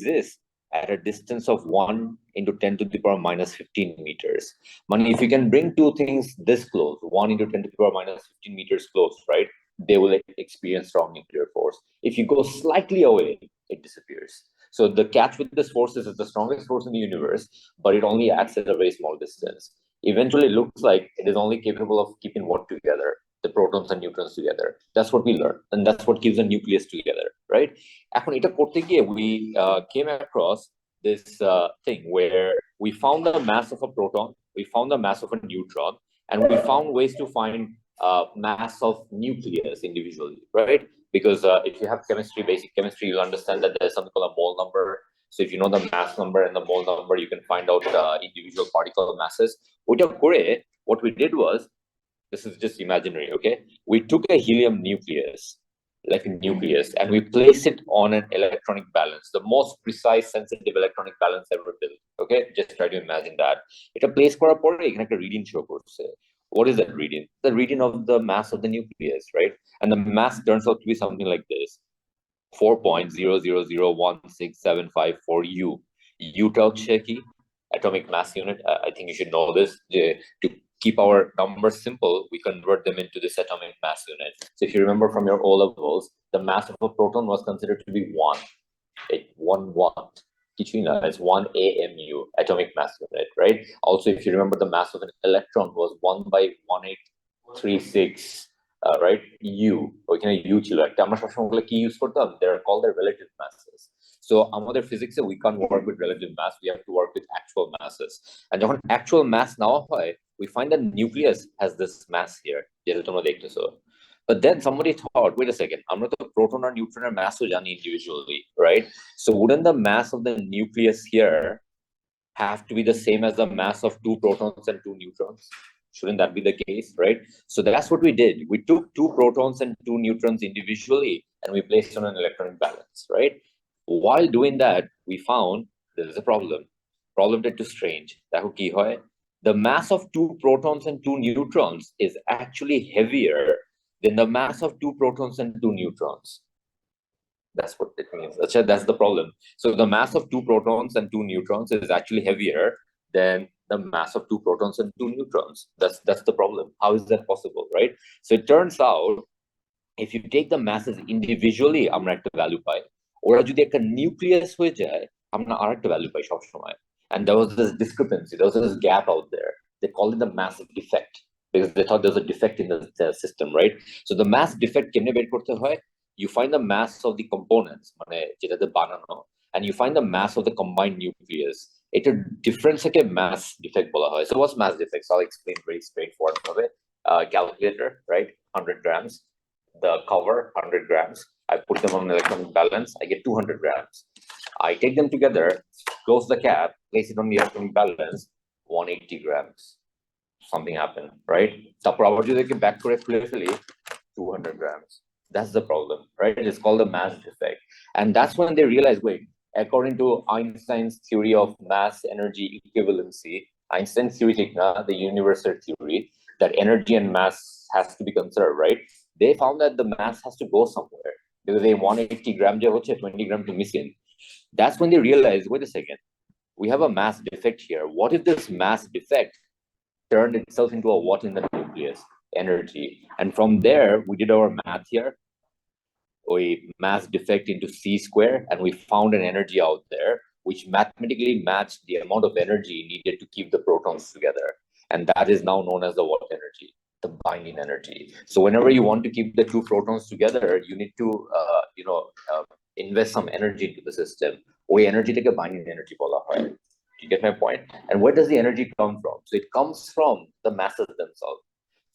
exist at a distance of 1 into 10 to the power minus 15 meters. If you can bring two things this close, 1 into 10 to the power minus 15 meters close, right, they will experience strong nuclear force. If you go slightly away, it disappears. So the catch with this force is it's the strongest force in the universe, but it only acts at a very small distance. Eventually, it looks like it is only capable of keeping what together? The protons and neutrons together. That's what we learned, and that's what keeps the nucleus together, right? এখন এটা করতে গিয়ে we came across this thing where we found the mass of a proton, we found the mass of a neutron, and we found ways to find mass of nucleus individually, right? Because if you have chemistry, basic chemistry, you'll understand that there's something called a mole number. So if you know the mass number and the mole number, you can find out individual particle masses. What we did was, this is just imaginary, okay? We took a helium nucleus, like a nucleus, and we placed it on an electronic balance, the most precise, sensitive electronic balance ever built, okay? Just try to imagine that. It's a place করার পরে এখানে একটা reading show করছে. What is that reading? The reading of the mass of the nucleus, right? And the mass turns out to be something like this: 4.0001675 U. U-টা হচ্ছে কি? Atomic mass unit. I think you should know this. To keep our numbers simple, we convert them into this atomic mass unit. So if you remember from your O levels, the mass of a proton was considered to be 1. 1 watt. It's 1 AMU, atomic mass unit, right? Also, if you remember, the mass of an electron was 1 by 1836, right? U. Okay, U chilo. They're called their relative masses. So আমাদের physics we can't work with relative mass, we have to work with actual masses. And যখন actual mass নেওয়া হয়, we find that nucleus has this mass here, যেটা তোমরা দেখতেছো. But then somebody thought, wait a second, আমরা তো proton or neutron or mass জানি individually, right? So wouldn't the mass of the nucleus here have to be the same as the mass of 2 protons and 2 neutrons? Shouldn't that be the case, right? So that's what we did. We took 2 protons and 2 neutrons individually, and we placed on an electronic balance, right? While doing that, we found there is a problem. Problemটা একটু strange. দেখো কি হয়? The mass of 2 protons and 2 neutrons is actually heavier than the mass of 2 protons and 2 neutrons. That's what it means. That's the problem. So the mass of 2 protons and 2 neutrons is actually heavier than the mass of 2 protons and 2 neutrons. That's the problem. How is that possible, right? So it turns out, if you take the masses individually, আমরা একটা value পাই. ওরা যদি একটা nucleus হয়ে যায়, আমরা আরেকটা value পাই সবসময়. And there was this discrepancy, there was this gap out there. They called it the mass defect because they thought there was a defect in the system, right? So the mass defect কেমনে বের করতে হয়? You find the mass of the components, মানে যেটাতে বানানো, and you find the mass of the combined nucleus. এটা ডিফারেন্সকে mass defect বলা হয়. So what's mass defect? So I'll explain very straightforward ভাবে. Calculator, right? 100 grams. The cover, 100 grams. I put them on an electronic balance, I get 200 grams. I take them together, close the cap, place it on the electronic balance, 180 grams. Something happened, right? তারপর আবার যদি back করে খুলে ফেলি, 200 grams. That's the problem, right? It's called the mass defect. And that's when they realize, wait, according to Einstein's theory of mass energy equivalency, Einstein's theory, the universal theory, that energy and mass has to be conserved, right? They found that the mass has to go somewhere because they 180 grams, 20 grams to missing. That's when they realized, wait a second, we have a mass defect here. What if this mass defect turned itself into a what in the nucleus? Energy. And from there, we did our math here. We mass defect into C square, and we found an energy out there which mathematically matched the amount of energy needed to keep the protons together. And that is now known as the what energy? The binding energy. So whenever you want to keep the 2 protons together, you need to, invest some energy into the system. ওই এনার্জিটাকে binding energy বলা হয়. You get my point? And where does the energy come from? So it comes from the masses themselves.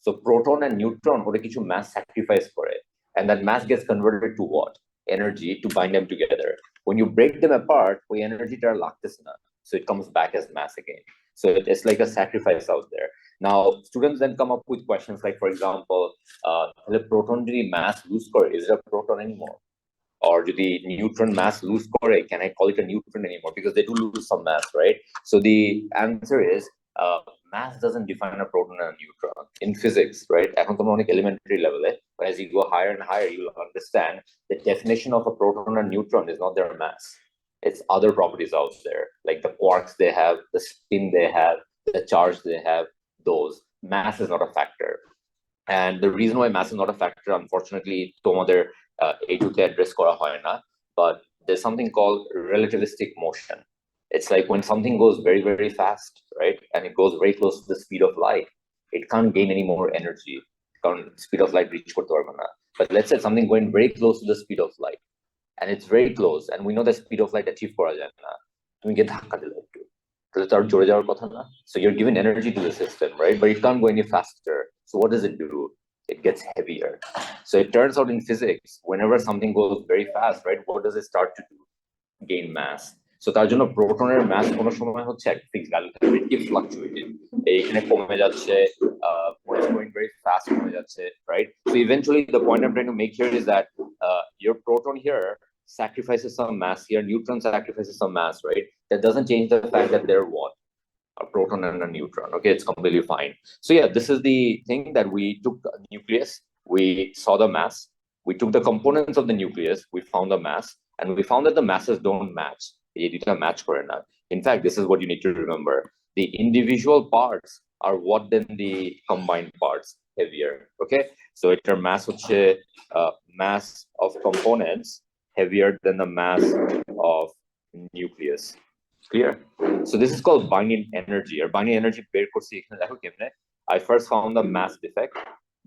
So proton and neutron ওরা কিছু mass sacrifice করে, and that mass gets converted to what? Energy to bind them together. When you break them apart, ওই এনার্জিটা আর লাগতেছে না. So it comes back as mass again. So it's like a sacrifice out there. Now, students then come up with questions like, for example, the proton যদি mass lose করে, is it a proton anymore? Or do the neutron mass lose core? Can I call it a neutron anymore? Because they do lose some mass, right? So the answer is mass doesn't define a proton and a neutron in physics, right? এখন তোমরা অনেক elementary level, but as you go higher and higher, you will understand the definition of a proton and neutron is not their mass. It's other properties out there, like the quarks they have, the spin they have, the charge they have, those. Mass is not a factor. And the reason why mass is not a factor, unfortunately, তোমাদের এইটুতে address করা হয় না, but there's something called relativistic motion. It's like when something goes very, very fast, right? And it goes very close to the speed of light, it can't gain any more energy. Speed of light reach করতে পারবে না. But let's say something going very close to the speed of light, and it's very close, and we know the speed of light achieve করা যায় না, তুমি গিয়ে ধাক্কা দিলে একটু, তাহলে তো আর জোরে যাওয়ার কথা না. So you're giving energy to the system, right? But it can't go any faster. So what does it do? It gets heavier. So it turns out in physics, whenever something goes very fast, right, what does it start to do? Gain mass. So তার জন্য প্রোটনের মাস কোনো সময় হচ্ছে একটা fixed value থাকে, it keeps fluctuating. এইখানে কমে যাচ্ছে, when it's going very fast কমে যাচ্ছে, right? So eventually the point I'm trying to make here is that your proton here sacrifices some mass here, neutron sacrifices some mass, right? That doesn't change the fact that they're what? A proton and a neutron. Okay, it's completely fine. So yeah, this is the thing that we took a nucleus, we saw the mass, we took the components of the nucleus, we found the mass, and we found that the masses don't match. In fact, this is what you need to remember. The individual parts are what than the combined parts, heavier. Okay, so it's a mass of components heavier than the mass of nucleus. Clear? So this is called binding energy, or binding energy বের করছি এখানে দেখো কেমনে. I first found the mass defect,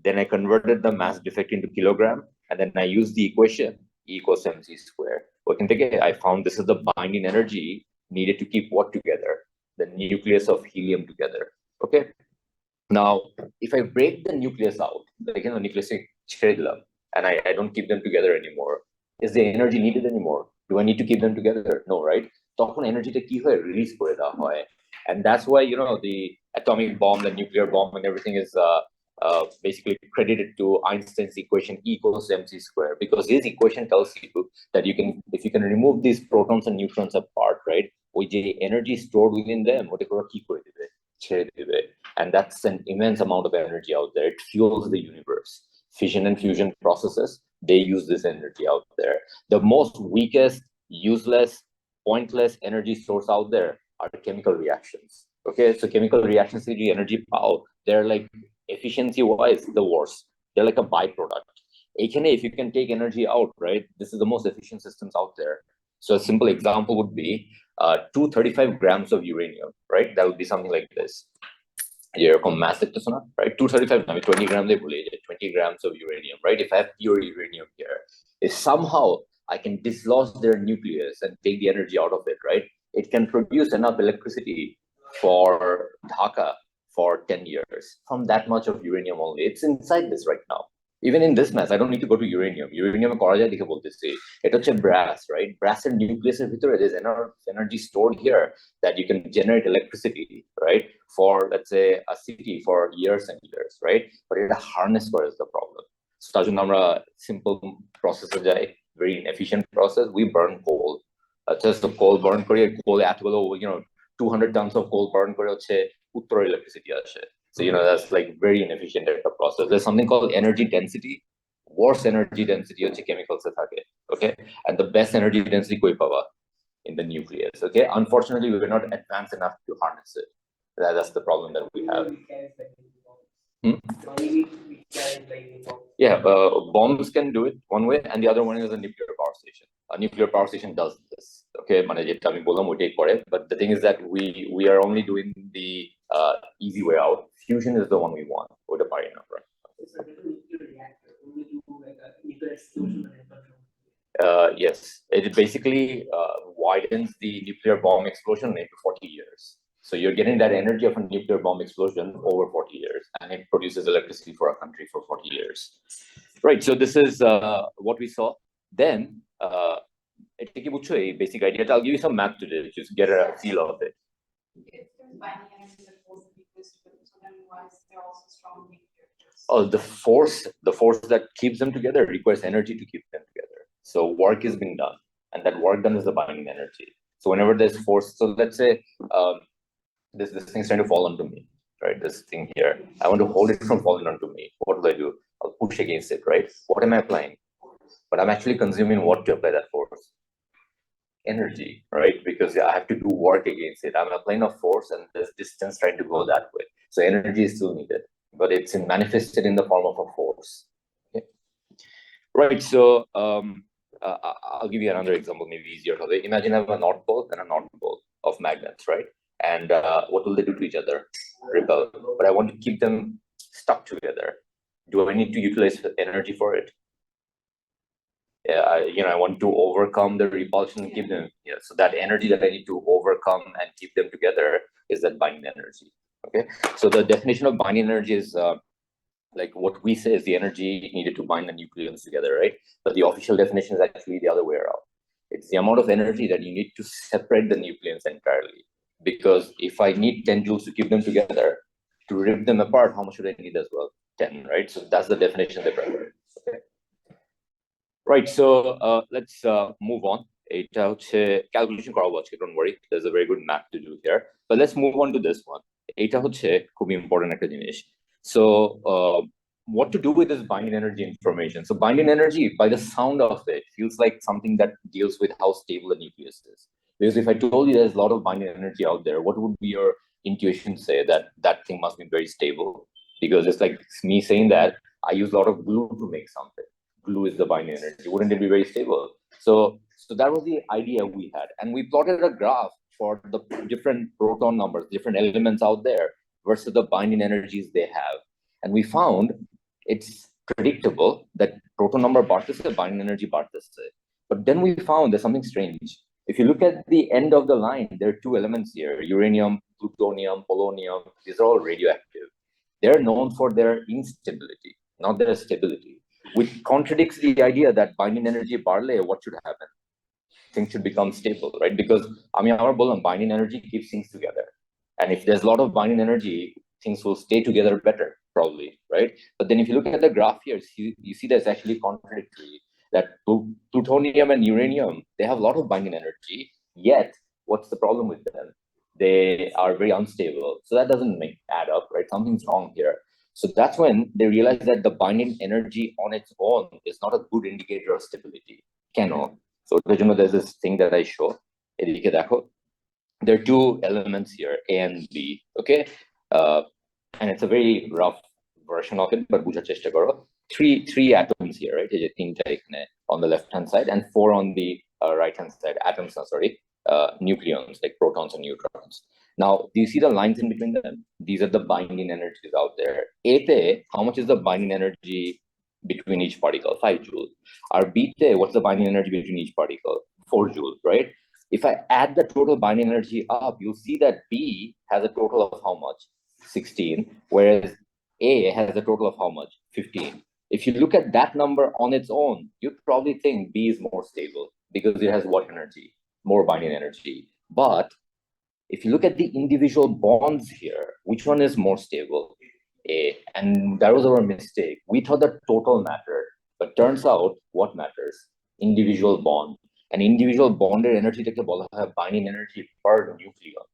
then I converted the mass defect into kilogram, and then I used the equation E equals mc squared. ওখান থেকে I found this is the binding energy needed to keep what together? The nucleus of helium together. Okay. Now, if I break the nucleus out, like the nucleus ছেড়ে দিলাম, and I don't keep them together anymore, is the energy needed anymore? Do I need to keep them together? No, right? তখন এনার্জিটা কি হয়, release করে দেওয়া হয়. And that's why, you know, the atomic bomb, the nuclear bomb, and everything is basically credited to Einstein's equation E equals mc squared, because his equation tells you that you can, if you can remove these protons and neutrons apart, right, ওই যে energy stored within them, ওটাকে ওরা কি করে দিবে, ছেড়ে দিবে. And that's an immense amount of energy out there. It fuels the universe. Fission and fusion processes, they use this energy out there. The most weakest, useless, pointless energy source out there are chemical reactions. Okay, so chemical reactions the energy power, they're like efficiency wise the worst. They're like a byproduct. If you can take energy out, right, this is the most efficient systems out there. So a simple example would be 235 grams of uranium, right? That would be something like this. এরকম mass দেখতেছো না, right? 235, আমি 20 grams 20 grams of uranium, right? If I have pure uranium here, if somehow I can dislodge their nucleus and take the energy out of it, right, it can produce enough electricity for Dhaka for 10 years from that much of uranium only. It's inside this right now. Even in this mass, I don't need to go to uranium. Uranium করা যায় দেখে বলতেছি, এটা হচ্ছে brass, right? Brass and nucleus এর ভিতরে there's enough energy stored here that you can generate electricity, right, for let's say a city for years and years, right? But এটা harness করে is the problem. So তার জন্য আমরা simple process এ যাই, very inefficient process. We burn coal. Just the coal burn করে, coal এতগুলো, you know, 200 tons of coal burn করে হচ্ছে উত্তর electricity আসে. So, you know, that's like very inefficient process. There's something called energy density. Worse energy density হচ্ছে chemicals এ থাকে. Okay, and the best energy density কই পাবা? In the nucleus. Okay, unfortunately we're not advanced enough to harness it. That's the problem that we have. Yeah, bombs can do it one way, and the other one is a nuclear power station. A nuclear power station does this. Okay, but the thing is that we are only doing the easy way out. Fusion is the one we want. Right? Yes, it basically widens the nuclear bomb explosion into 40 years. So you're getting that energy of a nuclear bomb explosion over 40 years, and it produces electricity for a country for 40 years. Right, so this is what we saw. Then, basic idea. I'll give you some math today, just get a feel of it. Oh, the force that keeps them together requires energy to keep them together. So work is being done, and that work done is the binding energy. So whenever there's force, so let's say this thing's trying to fall onto me, right? This thing here, I want to hold it from falling onto me. What do? I'll push against it, right? What am I applying? But I'm actually consuming what to apply that force? energy, right? Because I have to do work against it. I'm a plane of force and there's distance trying to go that way. So energy is still needed, but it's manifested in the form of a force. Okay? Right. So I'll give you another example, maybe easier. Imagine I have a North Pole and a North Pole of magnets, right? And what will they do to each other? Repel. But I want to keep them stuck together. Do I need to utilize energy for it? Yeah, I want to overcome the repulsion and keep them. Yeah, so that energy that I need to overcome and keep them together is that binding energy. Okay, so the definition of binding energy is like what we say is the energy needed to bind the nucleons together, right? But the official definition is actually the other way around. It's the amount of energy that you need to separate the nucleons entirely. Because if I need 10 joules to keep them together, to rip them apart, how much should I need as well? 10, right? So that's the definition they prefer. Okay. Right, so let's move on. Calculation করাবো আজকে, don't worry. There's a very good math to do here. But let's move on to this one. এটা হচ্ছে খুবই important একটা জিনিস. So what to do with this binding energy information? So binding energy, by the sound of it, feels like something that deals with how stable the nucleus is. Because if I told you there's a lot of binding energy out there, what would be your intuition say? That that thing must be very stable? Because it's like me saying that I use a lot of glue to make something. Glue is the binding energy. Wouldn't it be very stable? So that was the idea we had. And we plotted a graph for the different proton numbers, different elements out there versus the binding energies they have. And we found it's predictable that proton number বাড়তেছে, binding energy বাড়তেছে. But then we found there's something strange. If you look at the end of the line, there are two elements here, uranium, plutonium, polonium. These are all radioactive. They're known for their instability, not their stability, which contradicts the idea that binding energy barley, what should happen? Things should become stable, right? Because our binding energy keeps things together. And if there's a lot of binding energy, things will stay together better, probably, right? But then if you look at the graph here, you see that's actually contradictory. That plutonium and uranium, they have a lot of binding energy, yet what's the problem with them? They are very unstable. So that doesn't add up, right? Something's wrong here. So that's when they realized that the binding energy on its own is not a good indicator of stability. Cannot. So there's this thing that I show. There are two elements here, A and B. Okay, and it's a very rough version of it, but বুঝার চেষ্টা করো. Three atoms here, right? On the left hand side and four on the right hand side. Atoms, sorry, nucleons like protons and neutrons. Now, do you see the lines in between them? These are the binding energies out there. How much is the binding energy between each particle? 5 joules. Our B, what's the binding energy between each particle? 4 joules, right? If I add the total binding energy up, you'll see that B has a total of how much? 16, whereas A has a total of how much? 15. If you look at that number on its own, you'd probably think B is more stable because it has what energy? More binding energy. But if you look at the individual bonds here, which one is more stable? A. And that was our mistake. We thought the total mattered, but turns out what matters? Individual bond. And individual bonded energy take a binding energy per nucleon.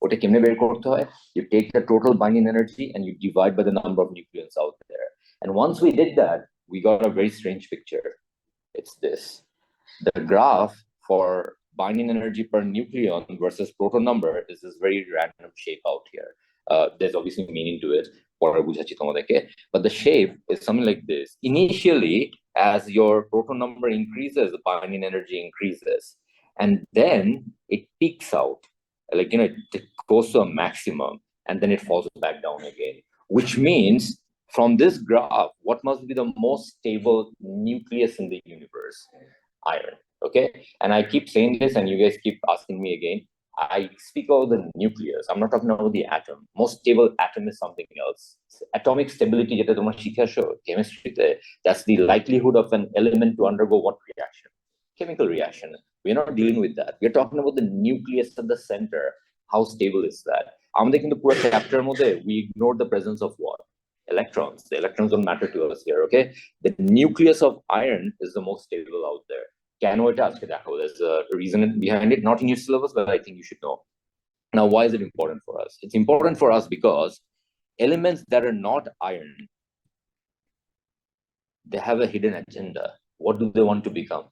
ওটা কেমনে বের করতে হয়? You take the total binding energy and you divide by the number of nucleons out there. And once we did that, we got a very strange picture. It's this. The graph for binding energy per nucleon versus proton number is this very random shape out here. There's obviously meaning to it, but the shape is something like this. Initially, as your proton number increases, the binding energy increases, and then it peaks out, like it goes to a maximum, and then it falls back down again. Which means from this graph, what must be the most stable nucleus in the universe? Iron. Okay, and I keep saying this, and you guys keep asking me again. I speak about the nucleus. I'm not talking about the atom. Most stable atom is something else. Atomic stability, chemistry, that's the likelihood of an element to undergo what reaction? Chemical reaction. We're not dealing with that. We're talking about the nucleus at the center. How stable is that? We ignore the presence of what? Electrons. The electrons don't matter to us here, okay? The nucleus of iron is the most stable out there. There's a reason behind it, not in your syllabus, but I think you should know. Now, why is it important for us? It's important for us because elements that are not iron, they have a hidden agenda. What do they want to become?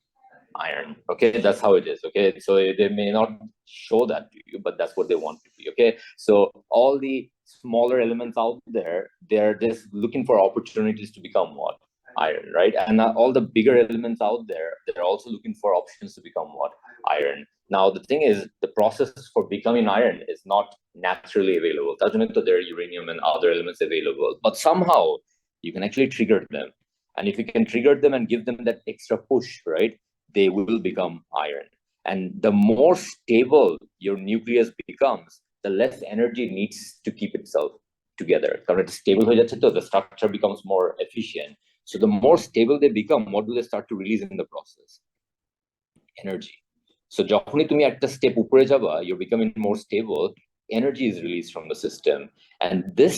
iron. Okay, that's how it is. Okay, so they may not show that to you, but that's what they want to be. Okay, so all the smaller elements out there, they're just looking for opportunities to become what? Iron, right? And all the bigger elements out there, they're also looking for options to become what? Iron. Now the thing is, the process for becoming iron is not naturally available. Doesn't mean that there are uranium and other elements available, but somehow you can actually trigger them. And if you can trigger them and give them that extra push, right, they will become iron. And the more stable your nucleus becomes, the less energy it needs to keep itself together. Because it's stable, the structure becomes more efficient. So the more stable they become, what do they start to release in the process? Energy. So যখনই তুমি একটা step উপরে যাবা, you're becoming more stable, energy is released from the system. And this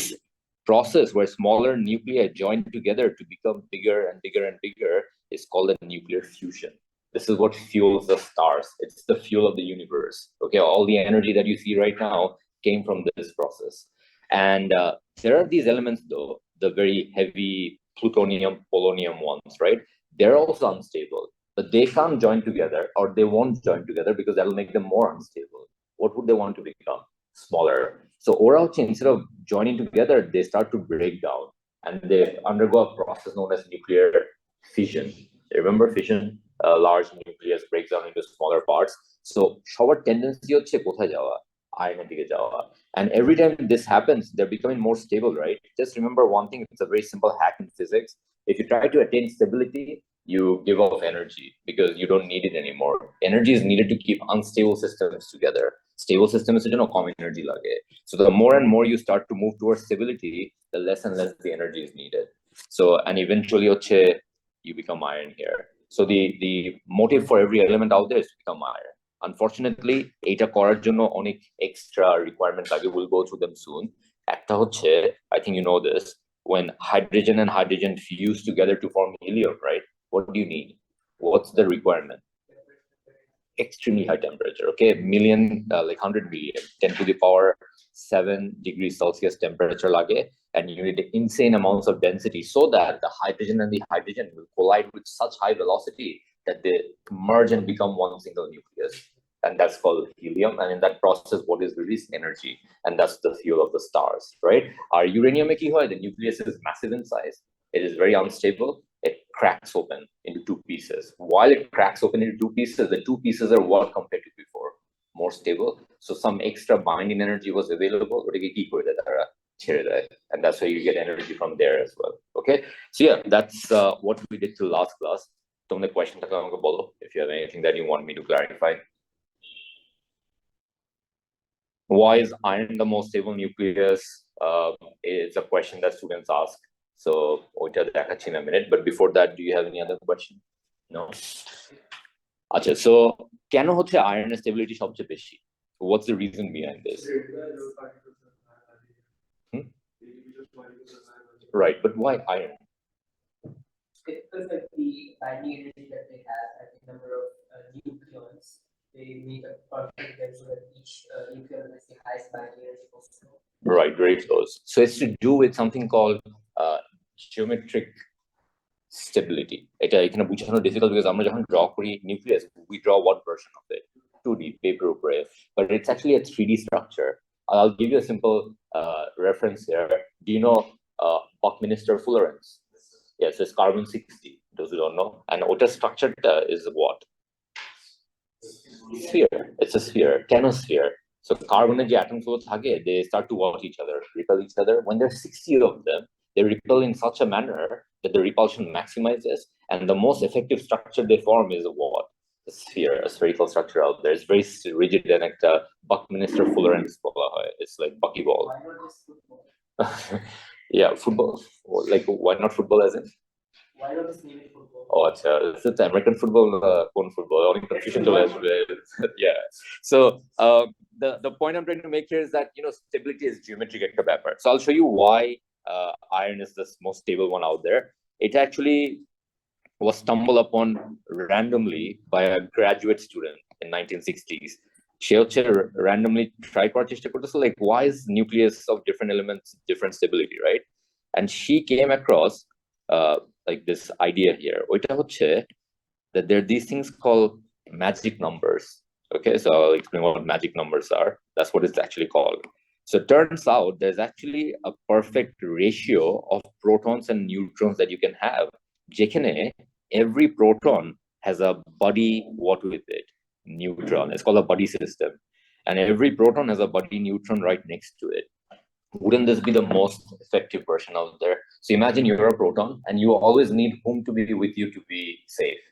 process where smaller nuclei join together to become bigger and bigger and bigger is called a nuclear fusion. This is what fuels the stars. It's the fuel of the universe. Okay, all the energy that you see right now came from this process. And there are these elements, though, the very heavy plutonium, polonium ones, right? They're also unstable, but they can't join together, or they won't join together because that'll make them more unstable. What would they want to become? Smaller. So instead of joining together, they start to break down, and they undergo a process known as nuclear fission. Remember fission? A large nucleus breaks down into smaller parts. So সবার tendency হচ্ছে কোথায় যাওয়া? Iron দিকে যাওয়া. And every time this happens, they're becoming more stable, right? Just remember one thing, it's a very simple hack in physics. If you try to attain stability, you give off energy because you don't need it anymore. Energy is needed to keep unstable systems together. Stable systems is common energy lage. So the more and more you start to move towards stability, the less and less the energy is needed. So, and eventually you become iron here. So the motive for every element out there is to become iron. Unfortunately, এটা করার জন্য অনেক extra requirements লাগে. We'll go through them soon. একটা হচ্ছে, I think you know this, when hydrogen and hydrogen fuse together to form helium, right? What do you need? What's the requirement? Extremely high temperature. Okay, million, like 100 million, 10 to the power 7 degrees Celsius temperature lage, and you need insane amounts of density so that the hydrogen and the hydrogen will collide with such high velocity that they merge and become one single nucleus. And that's called helium. And in that process, what is released? Energy. And that's the fuel of the stars, right? Our uranium, the nucleus is massive in size. It is very unstable. It cracks open into two pieces. While it cracks open into two pieces, the two pieces are what compared to before? More stable. So some extra binding energy was available, and that's why you get energy from there as well. Okay, so yeah, that's what we did till last class. The question if you have anything that you want me to clarify. Why is iron the most stable nucleus? It's a question that students ask. So ওইটা দেখাচ্ছি in a minute, but before that, do you have any other question? No. আচ্ছা, so কেন হচ্ছে iron stability সবচেয়ে বেশি? What's the reason behind this? Right, but why iron? Because like the binding energy that they have at the number of nucleons, they make a perfect them so that each nucleon has the highest binding energy possible. Right, very close. So it's to do with something called geometric stability. এটা এখানে বোঝানো difficult because আমরা যখন draw করি nucleus, we draw what version of it? 2D paper উপরে, but it's actually a 3D structure. I'll give you a simple reference here. Do you know Buckminster fullerenes? Yes, it's carbon 60. Those who don't know, and outer structure is what? Sphere. It's a sphere, canosphere. So carbon and atoms they start to watch each other, repel each other. When there's 60 of them, they repel in such a manner that the repulsion maximizes, and the most effective structure they form is what? A sphere, a spherical structure out there. It's very rigid and Buckminster fullerenes. It's like buckyball. Yeah, football. Like, why not football as in? Why not just name it football? Oh, it's American football, football. Only confusion yeah. So the point I'm trying to make here is that stability is geometric vapor. So I'll show you why iron is the most stable one out there. It actually was stumbled upon randomly by a graduate student in 1960s. She randomly tried to like, why is nucleus of different elements different stability, right? And she came across like this idea here. ওইটা হচ্ছে that there are these things called magic numbers. Okay, so I'll explain what magic numbers are. That's what it's actually called. So it turns out there's actually a perfect ratio of protons and neutrons that you can have. যেখানে every proton has a buddy what with it? Neutron. It's called a buddy system. And every proton has a buddy neutron right next to it. Wouldn't this be the most effective version out there? So imagine you're a proton and you always need whom to be with you to be safe.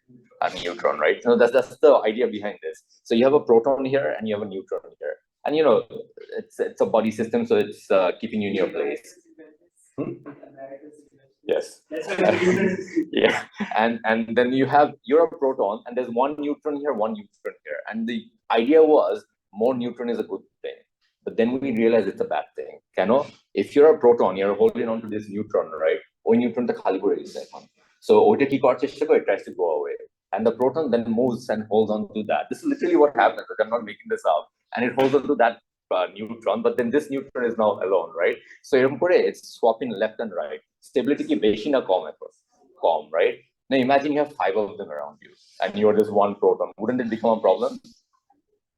A neutron, right? So that's the idea behind this. So you have a proton here and you have a neutron here. And you know, it's a body system, so it's keeping you in your place. Yes. Yeah. And then you're a proton and there's one neutron here, one neutron here. And the idea was more neutron is a good thing. But then we realize it's a bad thing. If you're a proton, you're holding on to this neutron, right? Oy neutron ta khali kore diche ekhon. So oita ki kor cheshta kore, it tries to go away. And the proton then moves and holds on to that. This is literally what happens. I'm not making this up. And it holds on to that neutron, but then this neutron is now alone, right? So it's swapping left and right. Stability ki beshi na calm, right? Now imagine you have 5 of them around you and you're just one proton. Wouldn't it become a problem?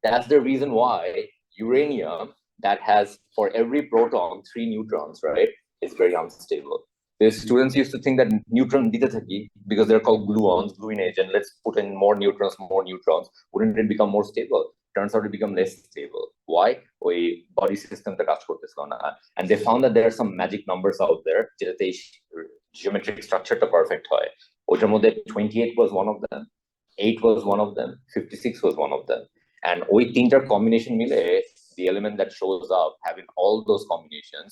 That's the reason why uranium that has for every proton 3 neutrons, right, is very unstable. The students used to think that neutron dite thaki because they're called gluons, gluing agent. Let's put in more neutrons. Wouldn't it become more stable? Turns out to become less stable. Why? Oy body system ta kaj kortechilo na. And they found that there are some magic numbers out there যেটাতে geometric structure ta perfect hoy. Otar moddhe 28 was one of them, 8 was one of them, 56 was one of them. And ওই তিনটার combination মিলে the element that shows up having all those combinations,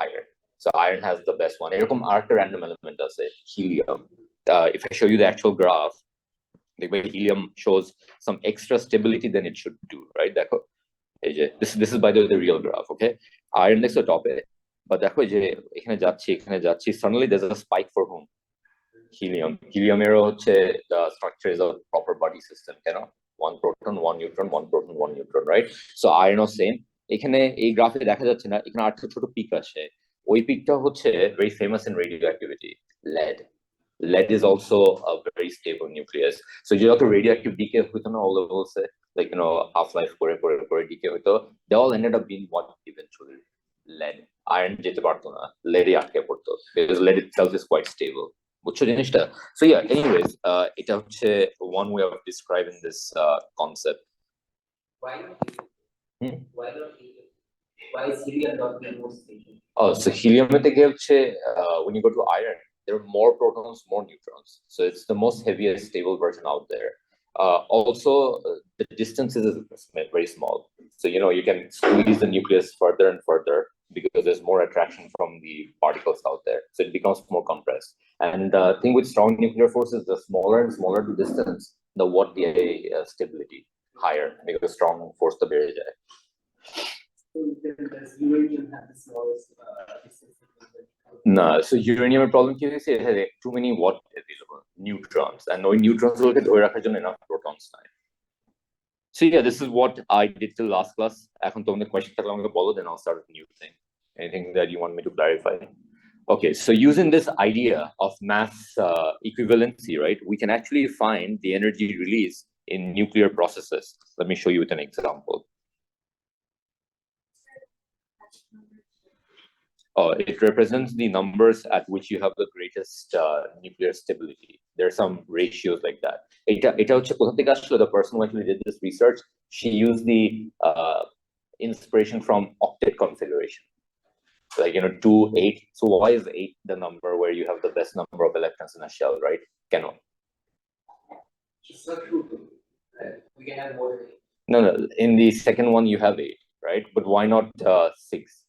iron. So iron has the best one. এরকম আরেকটা random element আছে, helium. If I show you the actual graph, the way helium shows some extra stability than it should do, right? দেখো এই যে this is by the way the real graph, okay? Iron next to top it, but দেখো যে এখানে যাচ্ছি suddenly there's a spike for whom? Helium এর হচ্ছে the structure is a proper body system, one proton, one neutron, one proton, one neutron, right? So iron is same. এখানে এই গ্রাফে দেখা যাচ্ছে না, এখানে আরেকটা ছোট পিক আসে। ওই পিকটা হচ্ছে very famous in radioactivity, lead is also a very stable nucleus. So you have to radioactive decay হইতো না all levels, like half life করে decay হইতো, they all ended up being what eventually? Lead. Iron যেতে পারতো না, lead আটকে পড়তো because lead itself is quite stable. বুঝছো জিনিসটা? So yeah, anyways, এটা হচ্ছে one way of describing this concept. Why not helium? Why is helium not the most stable? Oh, so helium থেকে হচ্ছে when you go to iron, there are more protons, more neutrons. So it's the most heaviest stable version out there. Also, the distance is very small. So you can squeeze the nucleus further and further because there's more attraction from the particles out there. So it becomes more compressed. And the thing with strong nuclear force is the smaller and smaller the distance, the what the stability higher, because strong force the বেড়ে যায়. So does uranium have the smallest distance? No, so uranium problem কি হয়েছে, it has too many what available neutrons, and ওই neutrons গুলোকে ধরে রাখার জন্য enough protons নাই. So yeah, this is what I did till last class. এখন তোমাদের question থাকলে আমাকে বলো, then I'll start with a new thing. Anything that you want me to clarify? Okay, so using this idea of mass equivalency, right, we can actually find the energy release in nuclear processes. Let me show you with an example. It represents the numbers at which you have the greatest nuclear stability. There are some ratios like that. The person who actually did this research, she used the inspiration from octet configuration. Like 2, 8. So why is 8 the number where you have the best number of electrons in a shell, right? It's not true. We can have more than 8. No. In the second one you have 8, right? But why not 6?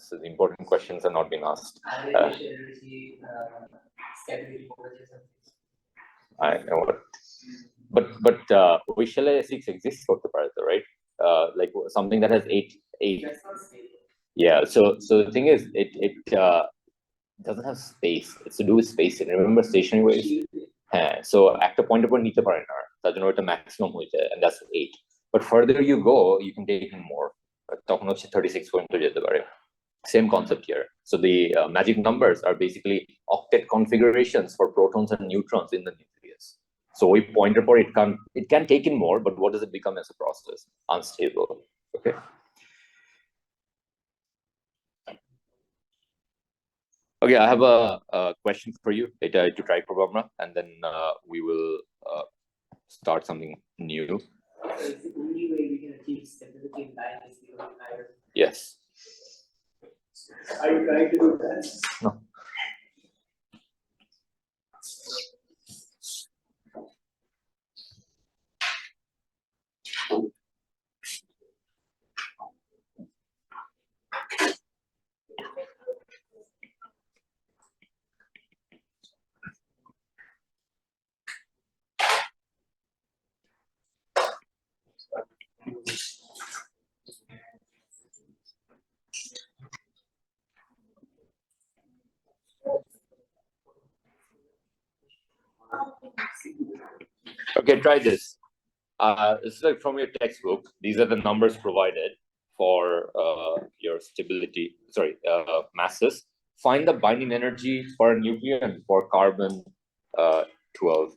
So the important questions are not being asked. I know what. But Vishale 6 exists for the part, right? Like something that has 8. That's not stable. Yeah. So the thing is, it doesn't have space. It's to do with spacing. Remember stationary waves? So একটা point উপর নিতে পারে না, তার জন্য এটা maximum হইছে, and that's 8. But further you go, you can take more. তখন হচ্ছে 36 পর্যন্ত যেতে পারে. Same concept here. So the magic numbers are basically octet configurations for protons and neutrons in the nucleus. So we pointed for it can take in more, but what does it become as a process? Unstable. Okay. Okay, I have a question for you to try Prabhamra, and then we will start something new. Is the only way we can achieve stability in line is becoming higher? Yes. Are you trying to do that? No. Okay, try this. This is like from your textbook. These are the numbers provided for your stability, masses. Find the binding energy for a nucleon for carbon 12.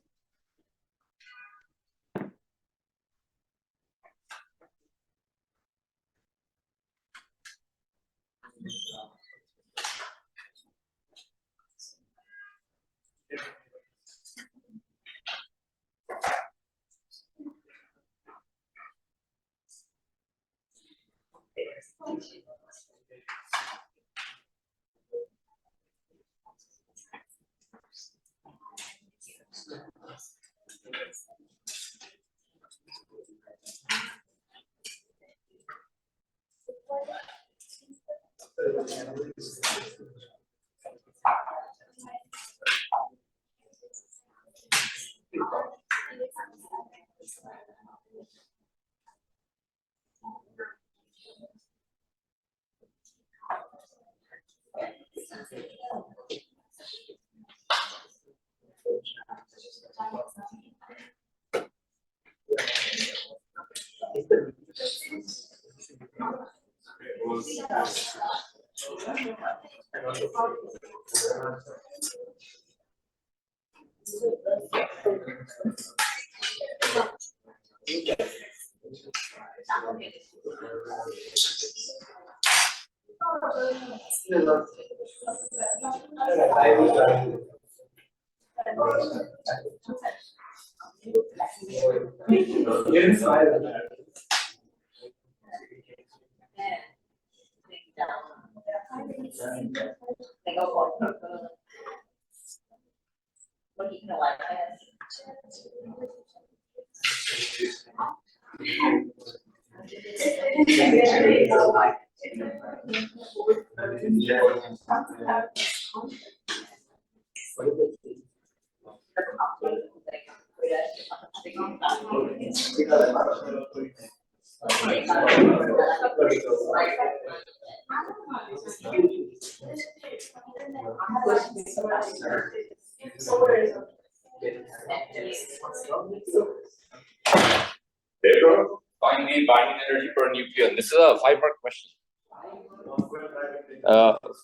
Find the binding energy per nucleon. This is a 5-mark question.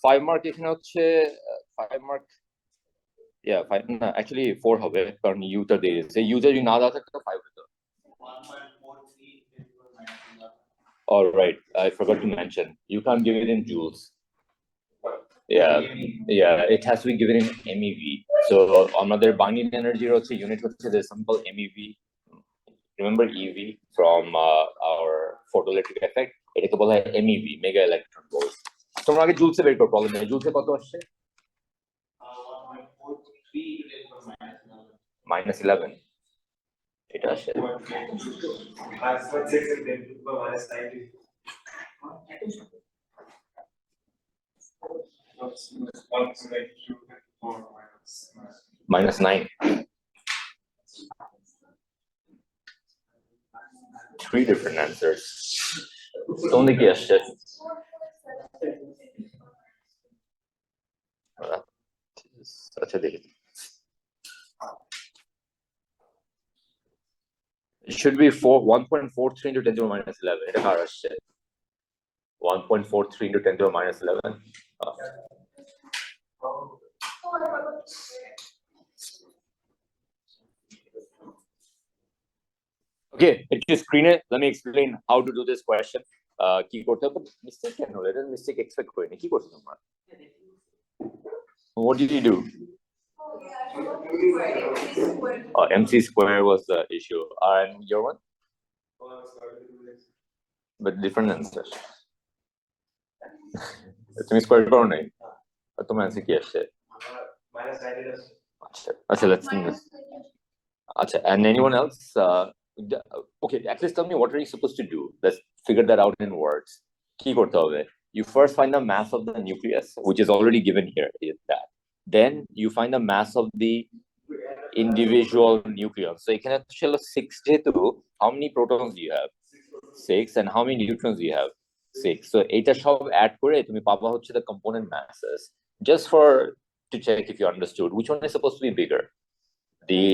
5-mark এখানে হচ্ছে 5-mark actually 4 হবে কারণ Yuta দিয়ে দিয়েছে Yuta যদি না দেওয়া থাকে তো 5 হতো. All right, I forgot to mention you can't give it in joules. Yeah, it has to be given in MeV. So আমাদের binding energy হচ্ছে unit হচ্ছে the simple MeV. Remember EV from our photoelectric effect? এটাকে বলা হয় MEV, mega electron volt. তোমরা আগে জুলসে বের করো, প্রবলেম নেই। জুলসে কত আসছে? -11 এটা আসে। -9. 3 different answers. Only guessed it. Such a day. It should be 1.43 into 10⁻⁻11. এটা কার আসছে? 1.43 into 10 to the minus 11. Okay, একটু স্ক্রিনে let me explain how to do this question. কি করতে হবে মিস্টেক কেন হলো এটা মিস্টেক এক্সপেক্ট করিনি কি করছো তোমরা what did you do MC square was the issue and your one but different answers তুমি স্কয়ার করো নাই তোমার অ্যানসার কি আসছে আচ্ছা let's do this acha and anyone else okay at least tell me what are you supposed to do let's figure that out in words ki korte hobe you first find the mass of the nucleus which is already given here is that then you find the mass of the individual nucleons so ekhane chalo 6 jehetu how many protons do you have 6 and how many neutrons do you have 6 so eta shob add kore tumi paba hocche the component masses just for to check if you understood which one is supposed to be bigger the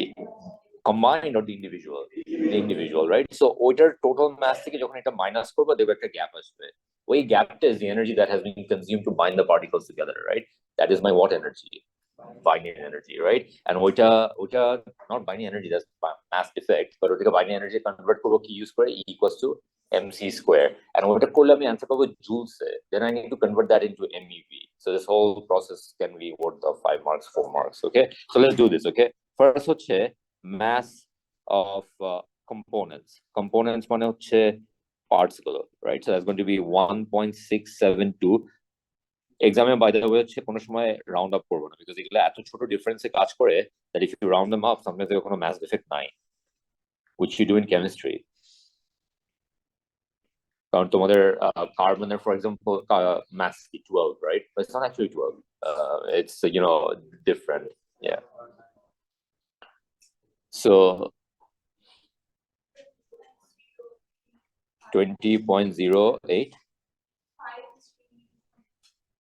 combined or the individual right so oitar total mass theke jokhon eta minus korba debe ekta gap asbe oi gap is the energy that has been consumed to bind the particles together right that is my what energy binding energy right and oita not binding energy that's mass defect but oita binding energy convert korbo ki use kore E equals to mc square and oita korle ami answer pabo joules e then I need to convert that into mev so this whole process can be worth of 5 marks 4 marks okay so let's do this okay first hocche mass of components মানে হচ্ছে parts গুলো right so that's going to be 1.672 এক্সামে by the way হচ্ছে কোনো সময় round up করব না because এগুলো এত ছোট ডিফারেন্সে কাজ করে that if you round them up sometimes there কোনো mass defect নাই which you do in chemistry কারণ তোমাদের কার্বনের for example mass is 12 right but it's not actually 12 it's different yeah so 20.08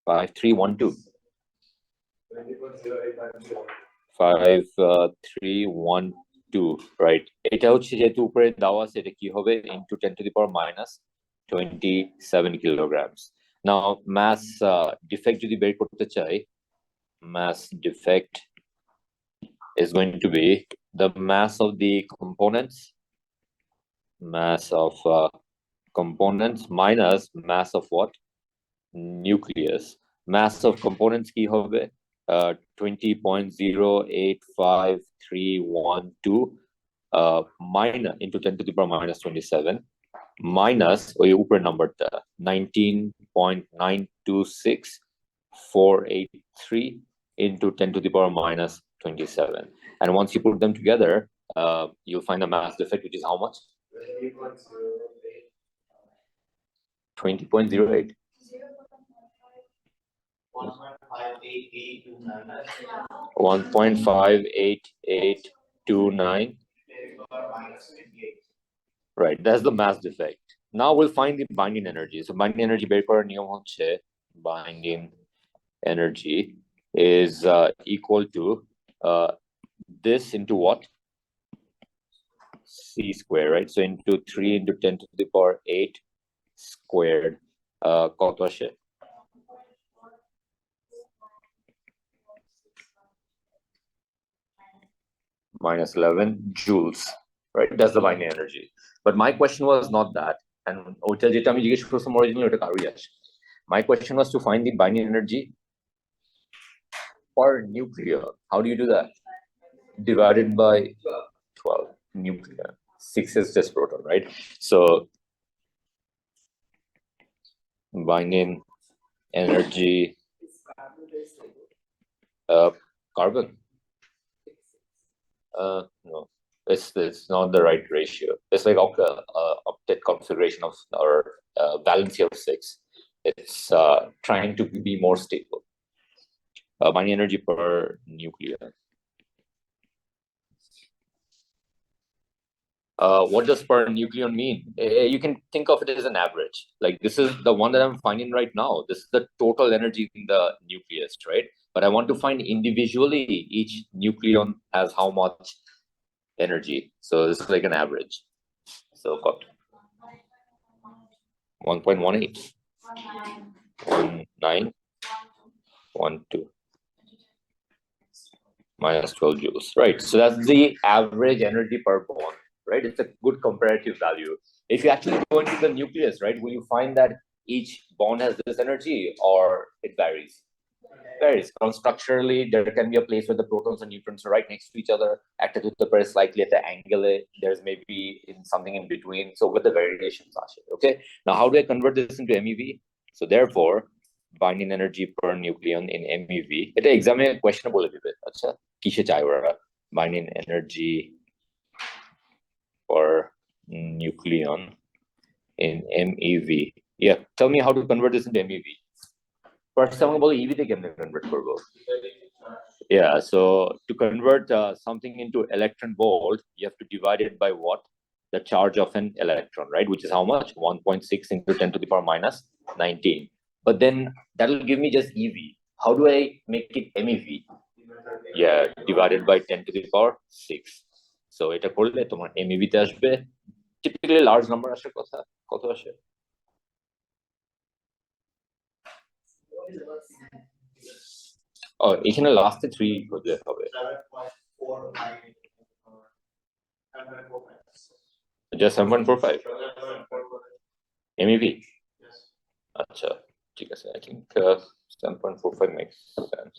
5312 5312 right এটা হচ্ছে যেহেতু উপরে দেওয়া আছে এটা কি হবে into 10 to the power minus 27 kilograms now mass defect যদি বের করতে চাই mass defect is going to be the mass of the components minus mass of what nucleus mass of components ki hobe 20.085312 minus into 10 to the power minus 27 minus oi upper number ta 19.926483 into 10 to the power minus 27 and once you put them together you'll find the mass defect which is how much 20.08 1.58829 right that's the mass defect now we'll find the binding energy so binding energy বের করার নিয়ম হচ্ছে binding energy is equal to this into what c square right so into 3 into 10 to the power 8 squared কত আসে minus 11 joules right that's the binding energy but my question was not that and ওটা যেটা আমি জিজ্ঞেস করছিলাম originally ওটা কারোই আসে my question was to find the binding energy per nucleon how do you do that divided by 12 nucleon 6 is just proton right so binding energy carbon no it's not the right ratio it's like octet configuration of or valency of 6 it's trying to be more stable binding energy per nucleon what does per nucleon mean you can think of it as an average like this is the one that I'm finding right now this is the total energy in the nucleus right but I want to find individually each nucleon has how much energy so this is like an average so got 1.18 9, 1, 2. Minus 12 joules, right? So that's the average energy per bond, right? It's a good comparative value. If you actually go into the nucleus, right, will you find that each bond has this energy or it varies? Varies. Structurally, there can be a place where the protons and neutrons are right next to each other, acted with the very slightly at the angle. There's maybe in something in between. So what the variations are, okay? Now, how do I convert this into MeV? So therefore, binding energy per nucleon in MeV. It's exam questionable a little bit. Acha, kishe chai ora binding energy per nucleon in MeV. Yeah, tell me how to convert this into MeV. First, I'm going to EV they can convert করব. Yeah, so to convert something into electron volt, you have to divide it by what? The charge of an electron, right? Which is how much? 1.6 into 10 to the power minus 19. But then that'll give me just EV. How do I make it MEV? Yeah, divided by 10 to the power 6. So এটা করলে তোমার MEV তে আসবে typically large number আসে কথা কত আসে? Oh, এখানে লাস্টে 3 হলে হবে। Just 7.45 MEV. আচ্ছা ঠিক আছে, I think 7.45 makes sense.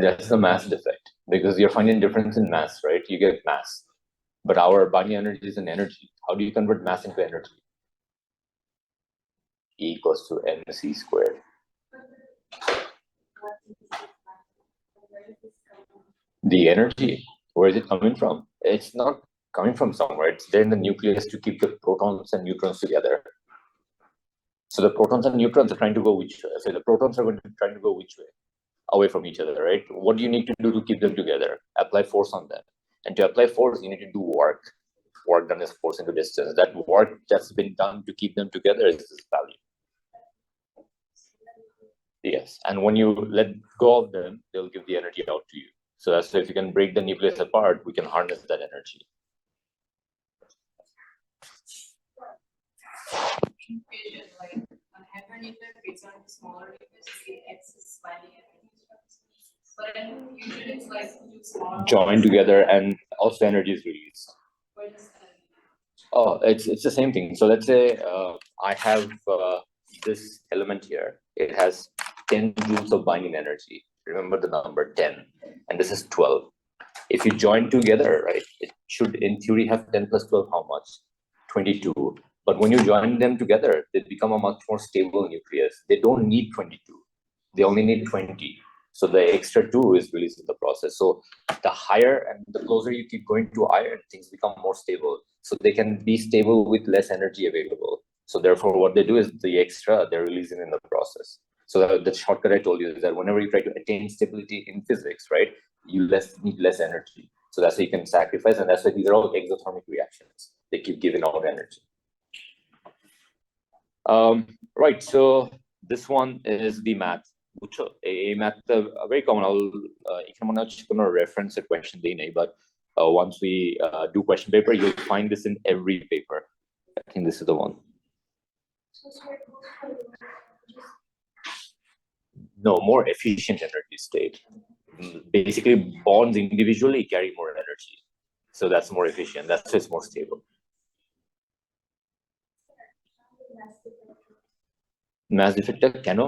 That's the mass defect because you're finding difference in mass, right? You get mass, but our binding energy is an energy. How do you convert mass into energy? E equals to mc squared. The energy, where is it coming from? It's not coming from somewhere. It's there in the nucleus to keep the protons and neutrons together. So the protons and neutrons are trying to go which way? So the protons are going to try to go which way? Away from each other, right? What do you need to do to keep them together? Apply force on them. And to apply force, you need to do work. Work done is force into distance. That work that's been done to keep them together is this value. Yes, and when you let go of them, they'll give the energy out to you. So that's why if you can break the nucleus apart, we can harness that energy. Join together and also energy is released. Oh, it's the same thing. So let's say I have this element here. It has 10 joules of binding energy. Remember the number 10, and this is 12. If you join together, right, it should in theory have 10 plus 12 how much? 22. But when you join them together, they become a much more stable nucleus. They don't need 22. They only need 20. So the extra 2 is released in the process. So the higher and the closer you keep going to iron, things become more stable. So they can be stable with less energy available. So therefore, what they do is the extra, they're releasing in the process. So the shortcut I told you is that whenever you try to attain stability in physics, right, you need less energy. So that's why you can sacrifice, and that's why these are all exothermic reactions. They keep giving out energy. Right, so this one is the math. A math very common. I'll reference a question, but once we do question paper, you'll find this in every paper. I think this is the one. No, more efficient energy state. Basically, bonds individually carry more energy. So that's more efficient. That's just more stable. Mass defect কেন?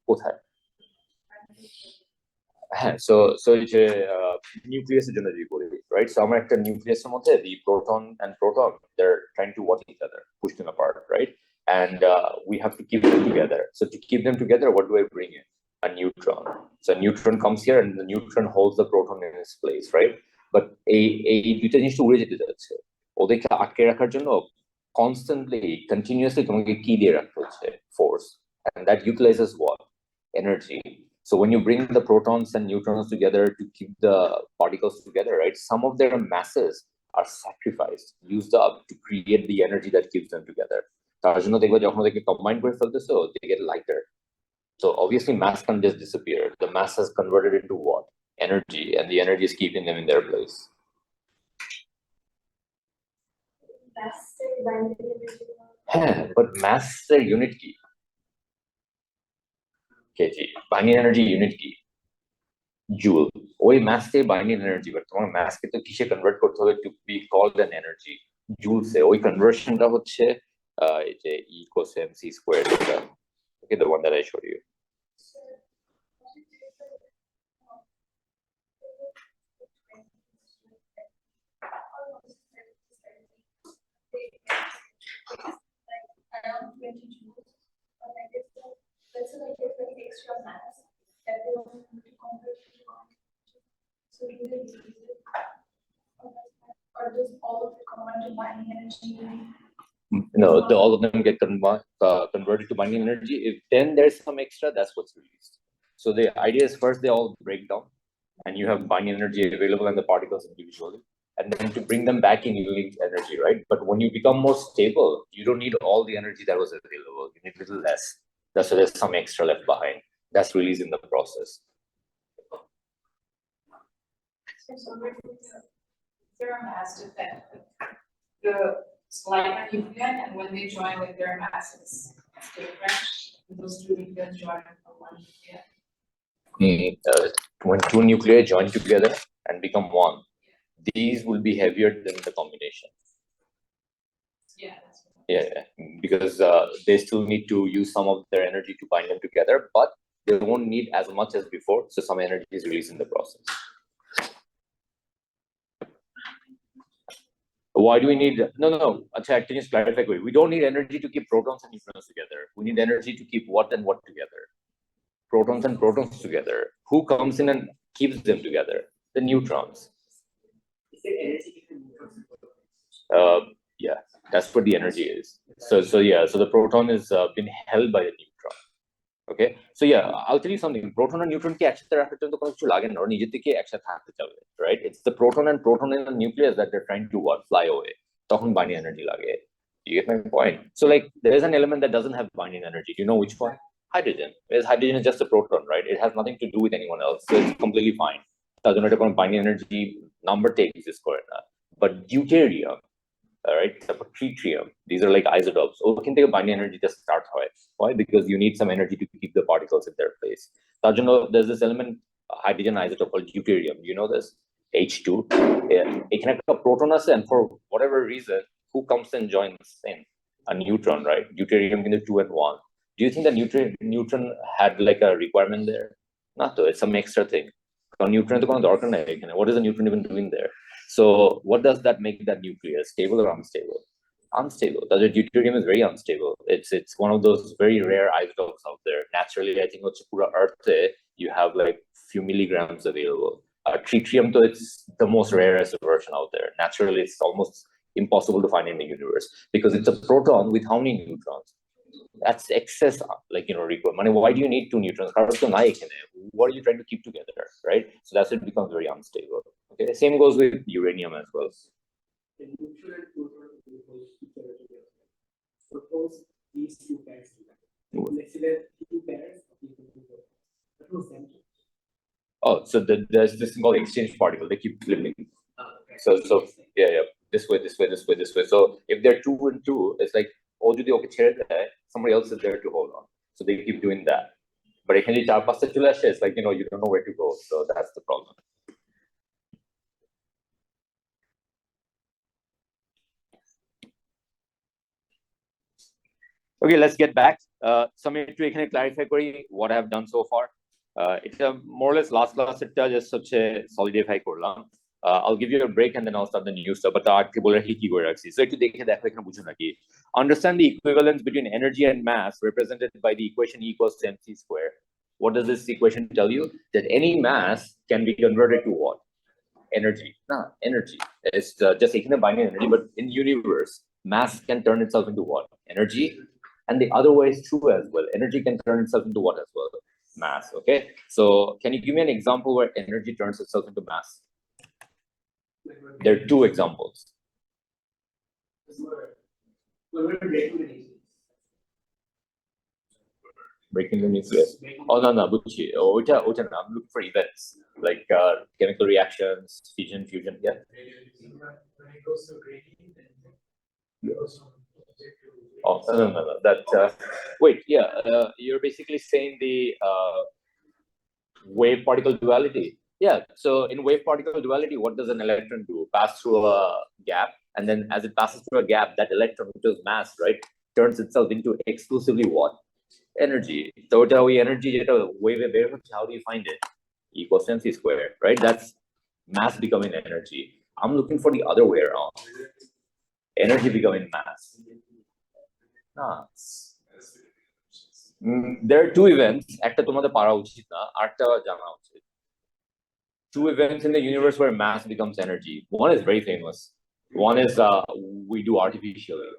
কোথায়? হ্যাঁ, so এই যে নিউক্লিয়াসের জন্য যদি বলি, right? So আমার একটা নিউক্লিয়াসের মধ্যে the proton and proton, they're trying to watch each other, push them apart, right? And we have to keep them together. So to keep them together, what do I bring in? A neutron. So a neutron comes here and the neutron holds the proton in its place, right? But এই দুইটা জিনিস উড়ে যেতে যাচ্ছে, ওদেরকে আটকে রাখার জন্য constantly, continuously তোমাকে কি দিয়ে রাখতে হচ্ছে? Force. And that utilizes what? Energy. So when you bring the protons and neutrons together to keep the particles together, right, some of their masses are sacrificed, used up to create the energy that keeps them together. তার জন্য দেখবে যখন ওদেরকে combine করে ফেলতেছো, they get lighter. So obviously mass can't just disappear. The mass has converted into what? Energy, and the energy is keeping them in their place. But mass is a unit key. kg, binding energy unit key, joule. ওই mass K binding energy, but তোমার mass কে তো কিসে convert করতে হবে to be called an energy? joules এ ওই conversionটা হচ্ছে এই যে E equals mc squared এটা. Okay, the one that I showed you. Around 20 joules, but I guess let's say like there's like extra mass that they want to convert to one. So do they use it? Or does all of it convert to binding energy? No, all of them get converted to binding energy. If then there's some extra, that's what's released. So the idea is first they all break down, and you have binding energy available in the particles individually. And then to bring them back in, you need energy, right? But when you become more stable, you don't need all the energy that was available. You need a little less. That's why there's some extra left behind. That's released in the process. So there are mass effect. The slight nucleon, and when they join with their masses, it's different. Those two nucleons join from one nucleon. When two nuclei join together and become one, these will be heavier than the combination. Yeah, that's what Yeah, because they still need to use some of their energy to bind them together, but they won't need as much as before, so some energy is released in the process. Why do we need? No. Can you just clarify? We don't need energy to keep protons and neutrons together. We need energy to keep what and what together. Protons and protons together. Who comes in and keeps them together? The neutrons. Yeah, that's what the energy is. So the proton is been held by the neutron. Okay, so yeah, I'll tell you something. Proton and neutron ki eksathe রাখার জন্য কোনো কিছু লাগে না, ওরা নিজে থেকে একসাথে থাকতে চাবে, right? It's the proton and proton in the nucleus that they're trying to what? Fly away. তখন binding energy লাগে. You get my point? So like there is an element that doesn't have binding energy. Do you know which one? Hydrogen. Because hydrogen is just a proton, right? It has nothing to do with anyone else, so it's completely fine. তার জন্য এটা কোনো binding energy number exist করে না. But deuterium, all right, tritium, these are like isotopes. ওখান থেকে binding energy just start হয়. Why? Because you need some energy to keep the particles in their place. তার জন্য there's this element, hydrogen isotope called deuterium. You know this? H2. এখানে একটা proton আছে, and for whatever reason, who comes and joins in? A neutron, right? Deuterium কিন্তু 2 and 1. Do you think the neutron had like a requirement there? Not though, it's some extra thing. Neutron তো কোনো দরকার নাই এখানে. What is the neutron even doing there? So what does that make that nucleus? Stable or unstable? Unstable. The deuterium is very unstable. It's one of those very rare isotopes out there. Naturally, I think what's pura Earth, you have like few milligrams available. Tritium, though, it's the most rarest version out there. Naturally, it's almost impossible to find in the universe because it's a proton with how many neutrons? That's excess, like, requirement. Why do you need 2 neutrons? What are you trying to keep together, right? So that's it becomes very unstable. Okay, the same goes with uranium as well. The neutron and proton will each other together. Suppose these two pairs together. Let's say there are 2 pairs of equal protons. That was center. Oh, so there's this thing called exchange particle. They keep flipping. So yeah, this way. So if they're 2 and 2, it's like somebody else is there to hold on. So they keep doing that. But if you it's like, you don't know where to go. So that's the problem. Okay, let's get back. So আমি একটু এখানে clarify করি what I have done so far. It's more or less last class এটা just হচ্ছে solidify করলাম. I'll give you a break and then I'll start the new stuff. But আজকে বলে রাখি কি করে রাখছি। So একটু দেখে দেখো এখানে বুঝো নাকি। Understand the equivalence between energy and mass represented by the equation E equals to mc square. What does this equation tell you? That any mass can be converted to what? Energy. Energy. It's just eখানে binding energy, but in universe, mass can turn itself into what? Energy. And the other way is true as well. Energy can turn itself into what as well? Mass. Okay. So can you give me an example where energy turns itself into mass? There are 2 examples. breaking the nucleus. Oh no, বুঝছি ওটা না, I'm looking for events like chemical reactions, fission, fusion. Yeah. When it goes to gradient, then it goes from object to. Oh no. That wait, yeah. You're basically saying the wave particle duality. Yeah. So in wave particle duality, what does an electron do? Pass through a gap, and then as it passes through a gap, that electron, which is mass, right, turns itself into exclusively what? Energy. So we energy wave how do you find it? Equals mc squared, right? That's mass becoming energy. I'm looking for the other way around. Energy becoming mass. Nah. There are two events. একটা তোমাদের পারা উচিত না, আরেকটা জানা উচিত. Two events in the universe where mass becomes energy. One is very famous. One is we do artificially.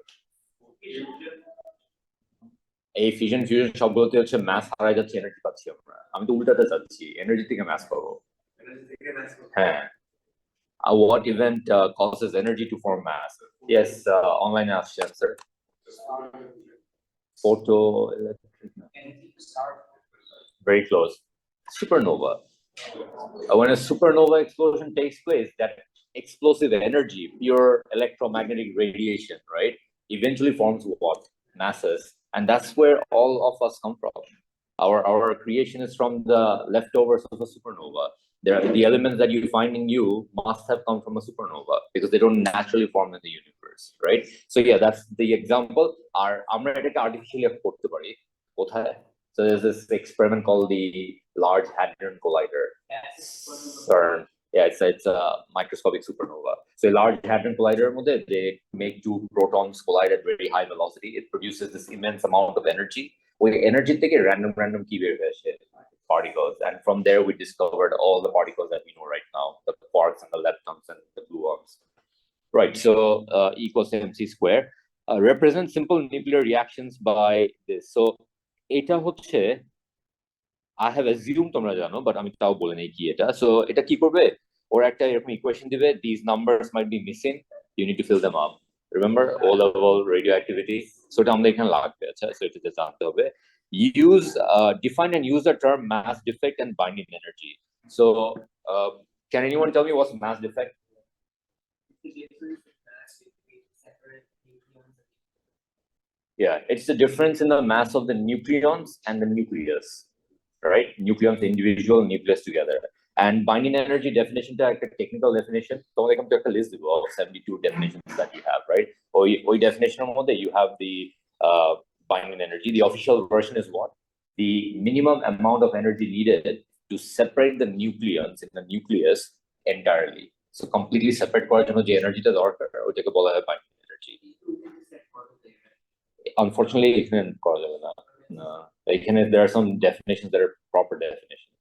এই fission fusion সবগুলোতে হচ্ছে ম্যাস হারাই যাচ্ছে, এনার্জি পাচ্ছি আমরা। আমি তো উল্টাতে চাচ্ছি, এনার্জি থেকে ম্যাস পাবো। হ্যাঁ। What event causes energy to form mass? Yes, online আসছে answer. Photoelectric. Very close. Supernova. When a supernova explosion takes place, that explosive energy, pure electromagnetic radiation, right, eventually forms what? Masses. And that's where all of us come from. Our creation is from the leftovers of a supernova. The elements that you find in you must have come from a supernova because they don't naturally form in the universe, right? So yeah, that's the example. আমরা এটাকে artificially করতে পারি কোথায়? So there's this experiment called the Large Hadron Collider. CERN. Yeah, it's a microscopic supernova. So a Large Hadron Collider, they make two protons collide at very high velocity. It produces this immense amount of energy. With energy, take a random key particles, and from there we discovered all the particles that we know right now: the quarks and the leptons and the gluons. Right. So E equals mc square represents simple nuclear reactions by this. So এটা হচ্ছে I have assumed তোমরা জানো, but আমি তাও বলে নেই কি এটা. So এটা কি করবে? ওরা একটা এরকম ইকুয়েশন দিবে, these numbers might be missing, you need to fill them up. Remember O-level radioactivity? So এটা আমাদের এখানে লাগবে, আচ্ছা? So এটা জানতে হবে. Use define and use the term mass defect and binding energy. So can anyone tell me what's mass defect? Yeah, it's the difference in the mass of the nucleons and the nucleus, right? Nucleons individual, nucleus together. And binding energy definition to like a technical definition. So they come to a list of 72 definitions that you have, right? Or definition of that you have the binding energy. The official version is what? The minimum amount of energy needed to separate the nucleons in the nucleus entirely. So completely separate করার জন্য যে এনার্জিটা দরকার ওটাকে বলা হয় binding energy. Unfortunately, এখানে করা যাবে না। There are some definitions that are proper definitions.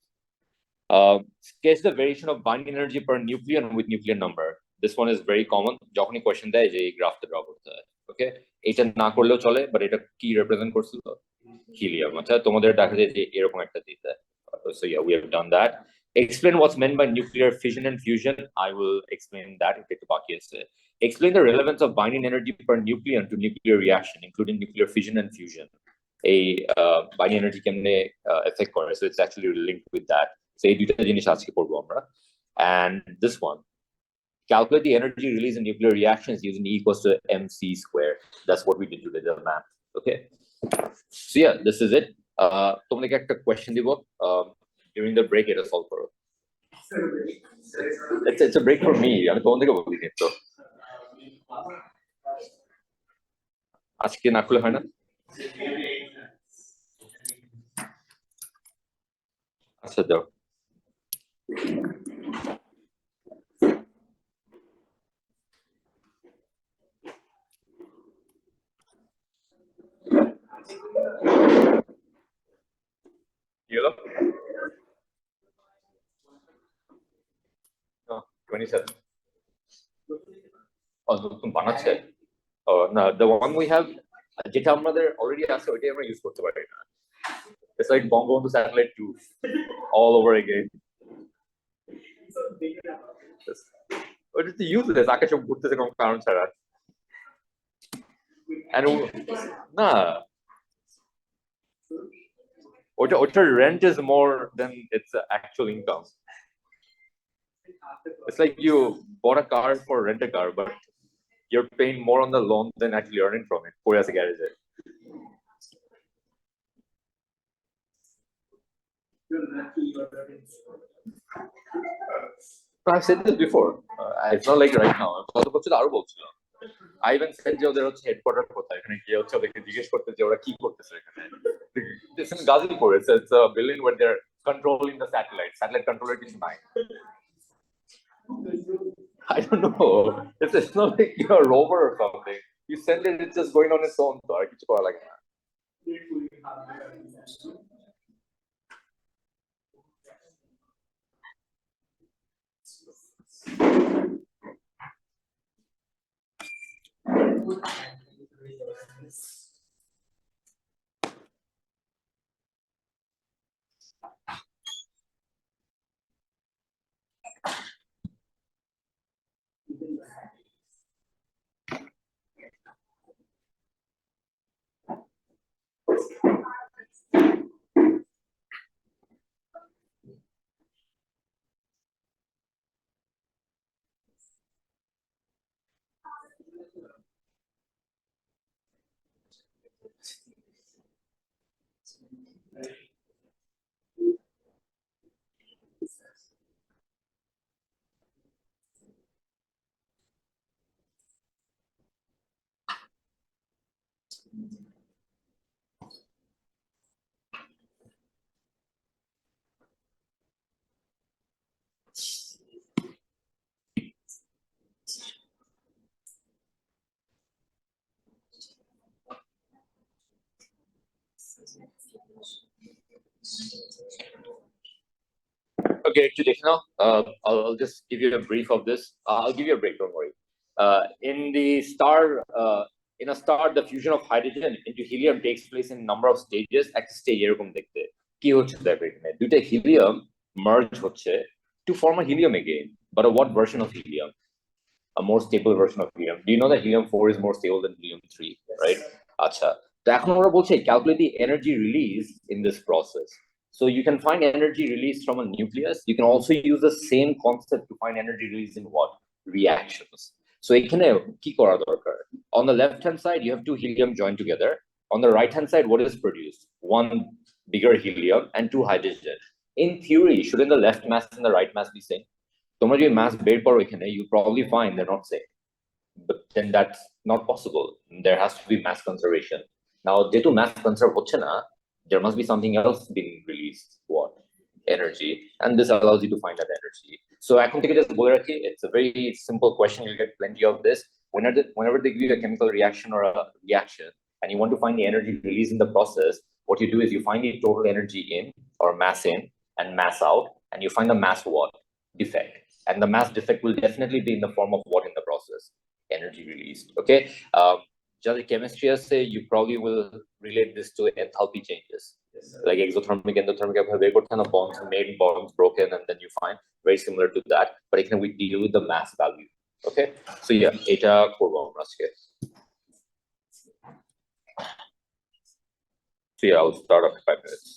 Sketch the variation of binding energy per nucleon with nuclear number. This one is very common. যখনই question দেয় যে এই গ্রাফটা ড্র করতে হয়, okay? এটা না করলেও চলে, but এটা কি represent করছিল? Helium. আচ্ছা, তোমাদের দেখা যায় যে এরকম একটা দিতে। So yeah, we have done that. Explain what's meant by nuclear fission and fusion. I will explain that. Explain the relevance of binding energy per nucleon to nuclear reaction, including nuclear fission and fusion. A binding energy can affect করে, so it's actually linked with that. So এই দুইটা জিনিস আজকে পড়বো আমরা. And this one, calculate the energy released in nuclear reactions using E equals to mc square. That's what we did today, the math. Okay. So yeah, this is it. তোমাদেরকে একটা question দিব. During the break, এটা solve করো. It's a break for me. আমি তোমাদেরকে বলি তো। আজকে না করলে হয় না? আচ্ছা দাও। Yellow? No, 27. Oh, তুমি বানাচ্ছে? Oh, no, the one we have, যেটা আমাদের already আছে ওইটাই আমরা use করতে পারি না. It's like Bangabandhu satellite 2 all over again. ওটা তো useless, আকাশে ঘুরতেছে কোনো কারণ ছাড়া। And না Otter rent is more than its actual income. It's like you bought a car for rent a car, but you're paying more on the loan than actually earning from it. For as a garage. I've said this before. It's not like right now. I even said যে ওদের হচ্ছে headquarter কোথায় এখানে গিয়ে হচ্ছে ওদেরকে জিজ্ঞেস করতে যে ওরা কি করতেছে এখানে It's in Gazipur. It's a building where they're controlling the satellite controller কিছু নাই I don't know. It's not like you're a rover or something. You send it, it's just going on its own. So I কিছু করা লাগে না Okay, today, I'll just give you a brief of this. I'll give you a break, don't worry. In a star, the fusion of hydrogen into helium takes place in a number of stages. At stage এরকম দেখতে কি হচ্ছে দেখো এখানে দুইটা helium merge হচ্ছে to form a helium again. But what version of helium? A more stable version of helium. Do you know that helium-4 is more stable than helium-3, right? আচ্ছা তো এখন ওরা বলছে calculate the energy release in this process. So you can find energy release from a nucleus. You can also use the same concept to find energy release in what? Reactions. So এখানে কি করা দরকার? On the left-hand side, you have two helium joined together. On the right-hand side, what is produced? One bigger helium and two hydrogen. In theory, shouldn't the left mass and the right mass be same? তোমরা যদি mass বের করো এখানে, you probably find they're not same. But then that's not possible. There has to be mass conservation. Now, যেহেতু mass conserve হচ্ছে না, there must be something else being released. What? Energy. And this allows you to find that energy. So এখন থেকে just বলে রাখি, it's a very simple question. You'll get plenty of this. Whenever they give you a chemical reaction or a reaction, and you want to find the energy released in the process, what you do is you find the total energy in, or mass in, and mass out, and you find the mass what? Defect. And the mass defect will definitely be in the form of what in the process? Energy released. Okay. Just chemistry say you probably will relate this to enthalpy changes. Yes, like exothermic, endothermic, bonds made, bonds broken, and then you find very similar to that. But again, we deal with the mass value. Okay. So yeah, eta korbo amra ajke. So yeah, I'll start after 5 minutes.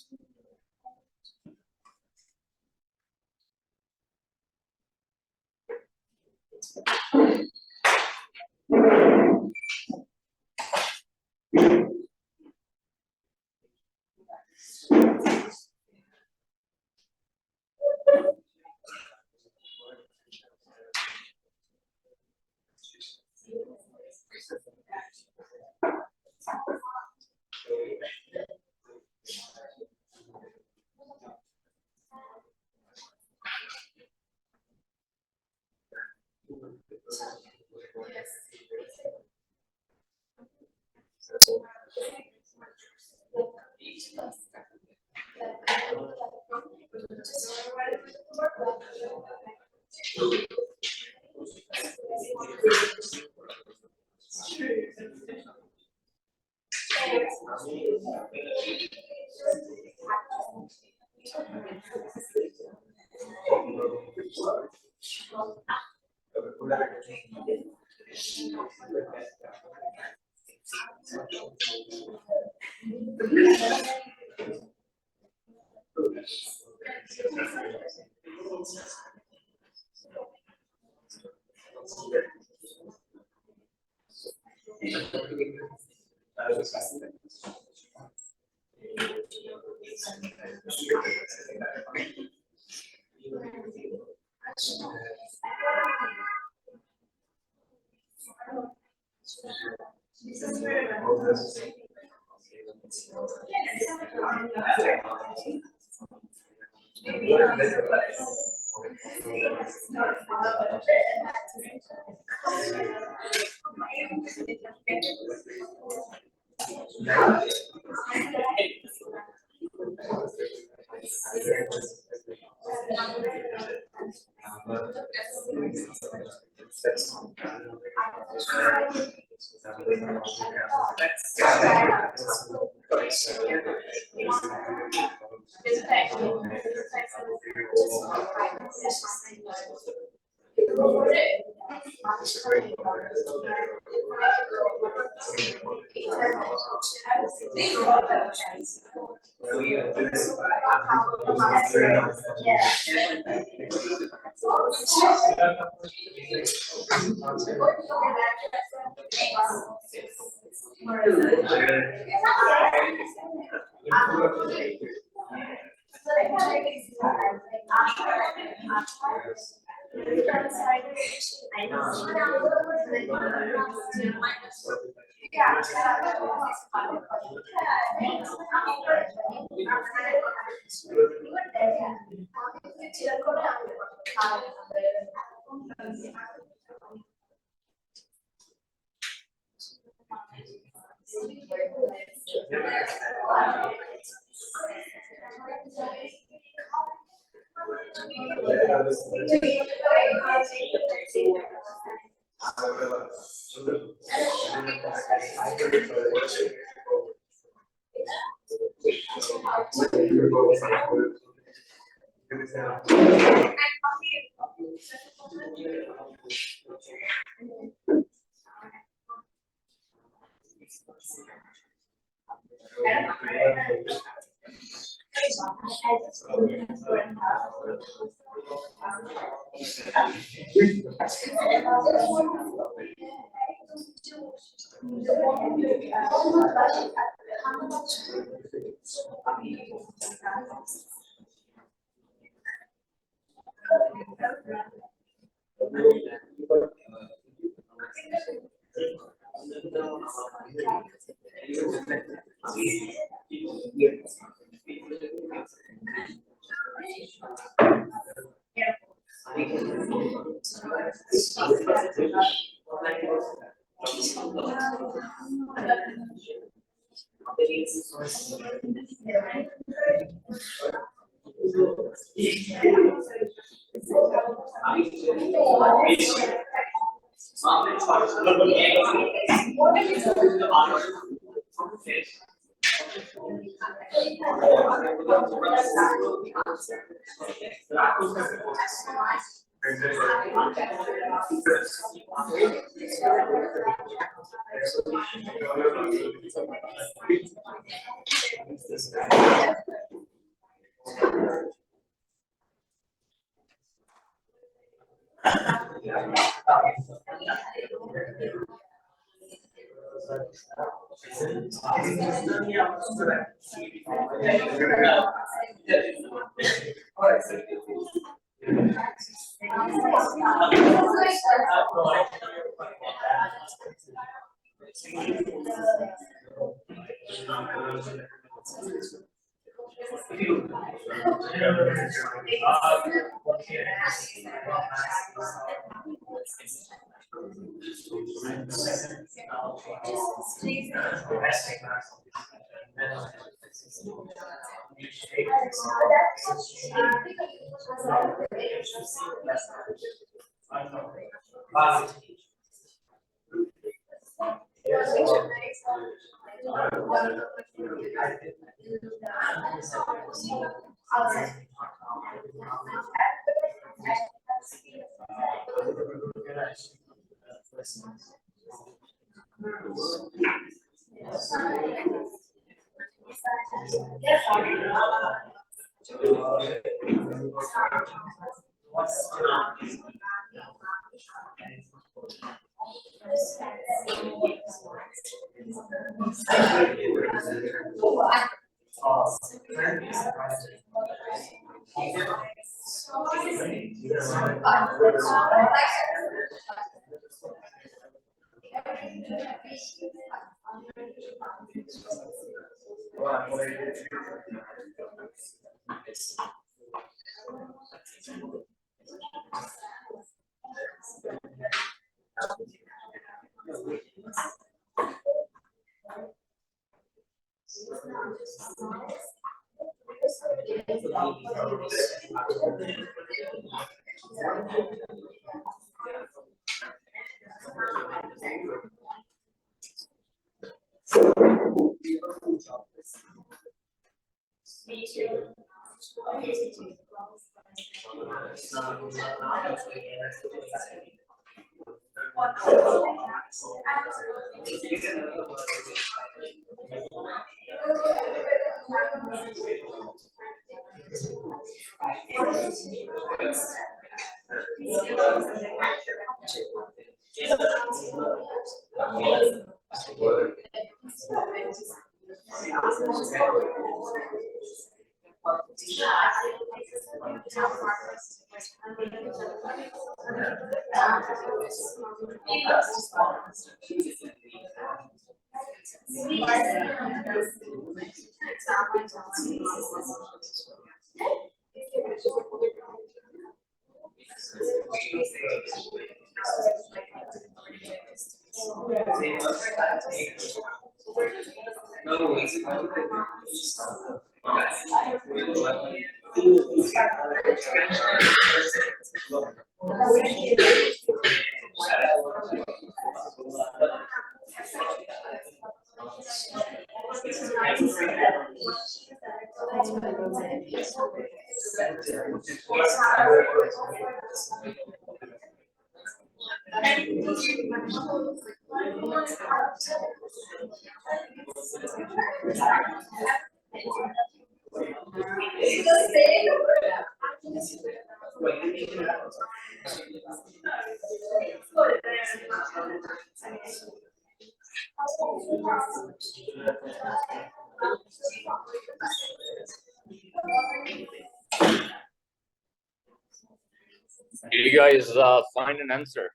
Did you guys find an answer?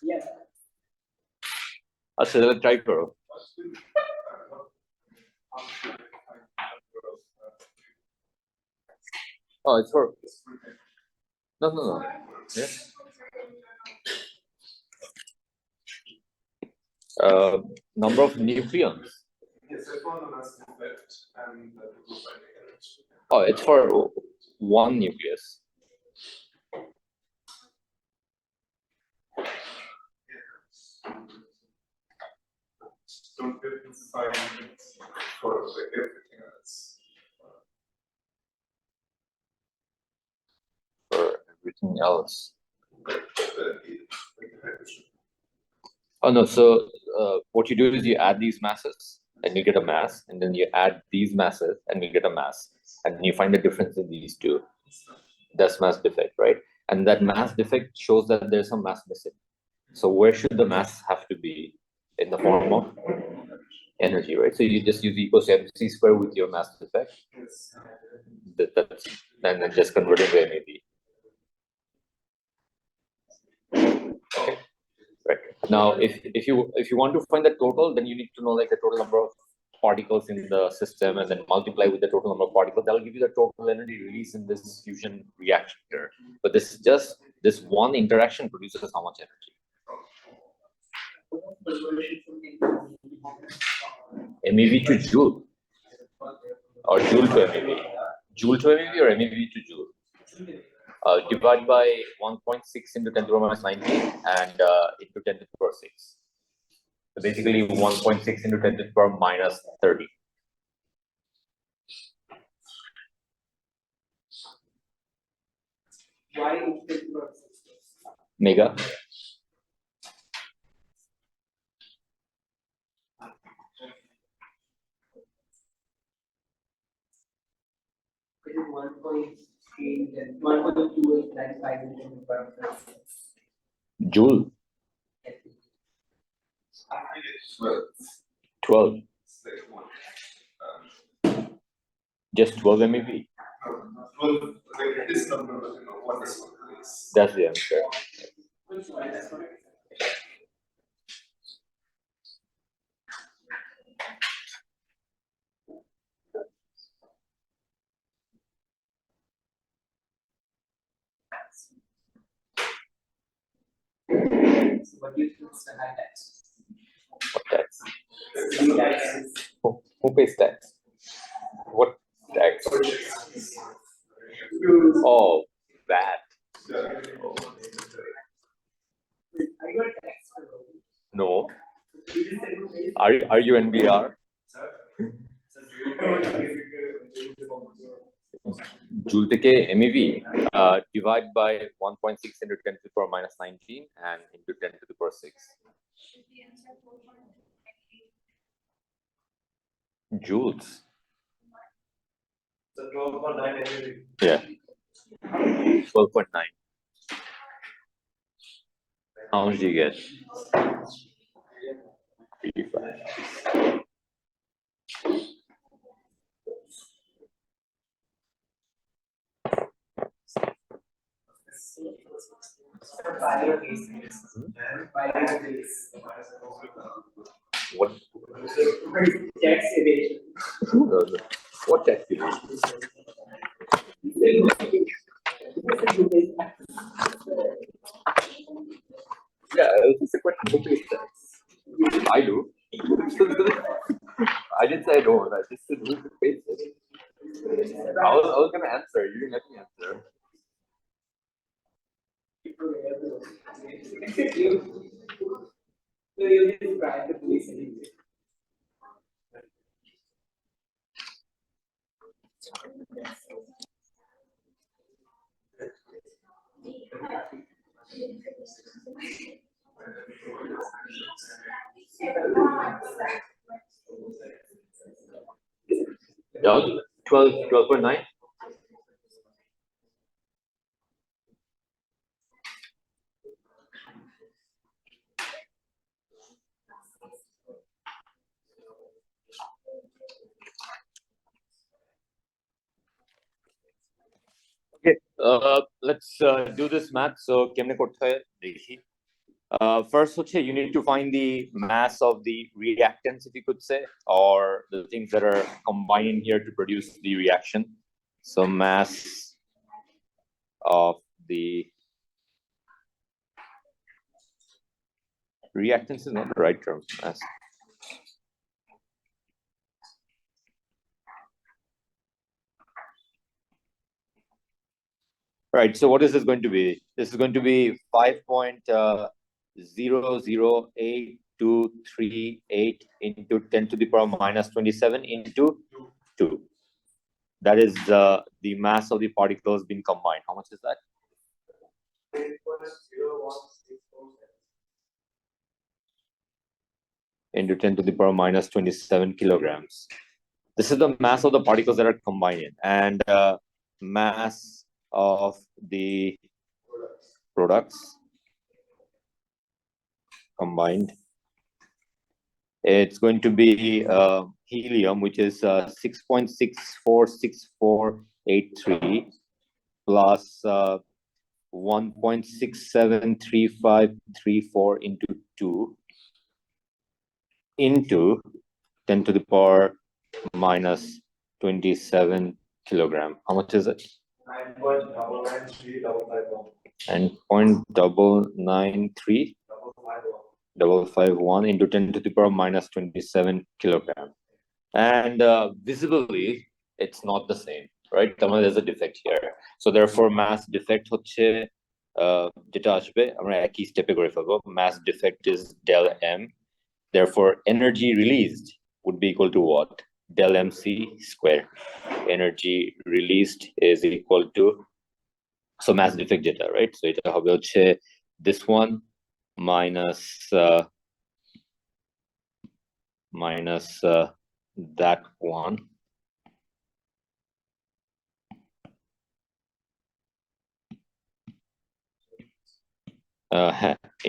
Yeah. Let's try to. Oh, it's for. No. Yes. Number of nucleons. Oh, it's for one nucleus. Don't get to find for everything else. For everything else. Oh no, so what you do is you add these masses and you get a mass, and then you add these masses and you get a mass, and you find the difference in these two. That's mass defect, right? And that mass defect shows that there's some mass missing. So where should the mass have to be? In the form of energy, right? So you just use equals to mc square with your mass defect. That's, and then just convert it to MeV. Okay. Right. Now, if you want to find the total, then you need to know like the total number of particles in the system, and then multiply with the total number of particles. That will give you the total energy release in this fusion reactor. But this is just this one interaction produces how much energy? MeV to joule, or joule to MeV, joule to MeV, or MeV to joule. Divide by 1.6 into 10 to the power minus 19 and into 10 to the power 6. So basically 1.6 into 10 to the power minus 30. Why Mega. 1.8 and 1.2895 into the power of 6. Joule, I think it's 12. 12, It's like one. just 12 MeV. Well, like this number, what is this? That's the answer. Which one? That's what So what do you think is the high tax? What tax? The tax is Who pays tax? What tax? Purchase. Oh, that. Yeah. Oh, are you a tax or no. you just said you pay- Are you NBR? Joule থেকে MeV divide by 1.6 into 10 to the power minus 19 and into 10 to the power 6. Should the answer 4.98? Joules. So 12.9 MeV. Yeah. 12.9. How much do you get? 85. Bio-based. Bio-based. What? Tax evasion. What tax do you Yeah, it's just a question. Who pays tax? I do. I didn't say I don't. I just said who pays tax. I was gonna answer. You didn't let me answer. So you just bribe the police anyway. Doug, 12.9. Okay, let's do this math. So, কেমনে করতে হয় দেখি. First, you need to find the mass of the reactants, if you could say, or the things that are combining here to produce the reaction. So, mass of the reactants is not the right term. Mass. Right. So, what is this going to be? This is going to be 5.0082338 into 10 to the power minus 27 into 2. That is the mass of the particles being combined. How much is that? 8.0164. Into 10 to the power minus 27 kilograms. This is the mass of the particles that are combining, and mass of the products combined. It's going to be helium, which is 6.646483 plus 1.673534 into 2 into 10 to the power minus 27 kilogram. How much is it? 9.99355. And 0.993 551 into 10 to the power minus 27 kilogram. And visibly, it's not the same, right? There's a defect here. So therefore, mass defect হচ্ছে যেটা আসবে আমরা একই স্টেপে করে ফেলবো. Mass defect is del m. Therefore, energy released would be equal to what? Del mc square. Energy released is equal to, so mass defect data, right? So এটা হবে হচ্ছে this one minus that one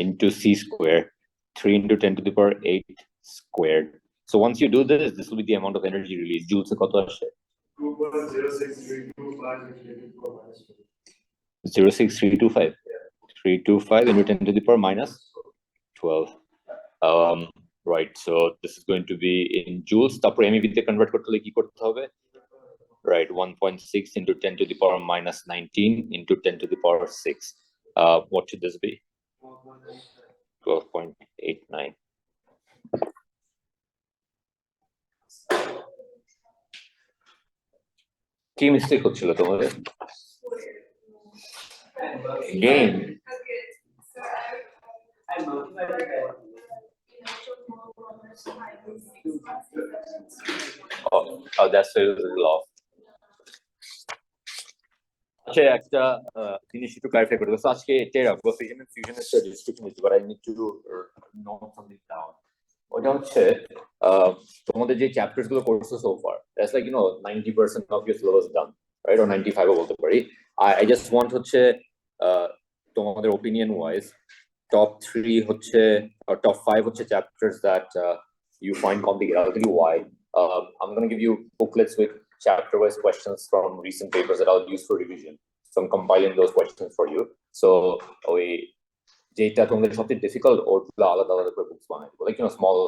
into c square, 3 into 10 to the power 8 squared. So once you do this, this will be the amount of energy released. Joules কত আসে? 0.06325. 325 into 10 to the power minus 12. Right, so this is going to be in joules. তারপরে MEV তে convert করতে হলে কি করতে হবে? Right, 1.6 into 10 to the power minus 19 into 10 to the power 6. What should this be? 12.89. কি মিস্টেক হচ্ছিল তোমাদের? Again. Okay, so I multiplied it by Oh, that's a law. আচ্ছা একটা জিনিস একটু ক্লারিফাই করে দেবো। আজকে টেরা ফিউশন এন্ড ফিউশনের ডিসক্রিপশন দিতে পারি, I need to note something down. ওটা হচ্ছে তোমাদের যে চ্যাপ্টার্স গুলো করছো so far, that's like 90% of your syllabus done, right? Or 95 বলতে পারি। আই জাস্ট ওয়ান্ট হচ্ছে তোমাদের ওপিনিয়ন ওয়াইজ top 3 হচ্ছে or top 5 হচ্ছে chapters that you find complicated. I'll tell you why. I'm going to give you booklets with chapter-wise questions from recent papers that I'll use for revision. So I'm compiling those questions for you. So we যেটা তোমাদের সবচেয়ে difficult ওগুলো আলাদা আলাদা করে books বানাই দেবো, like small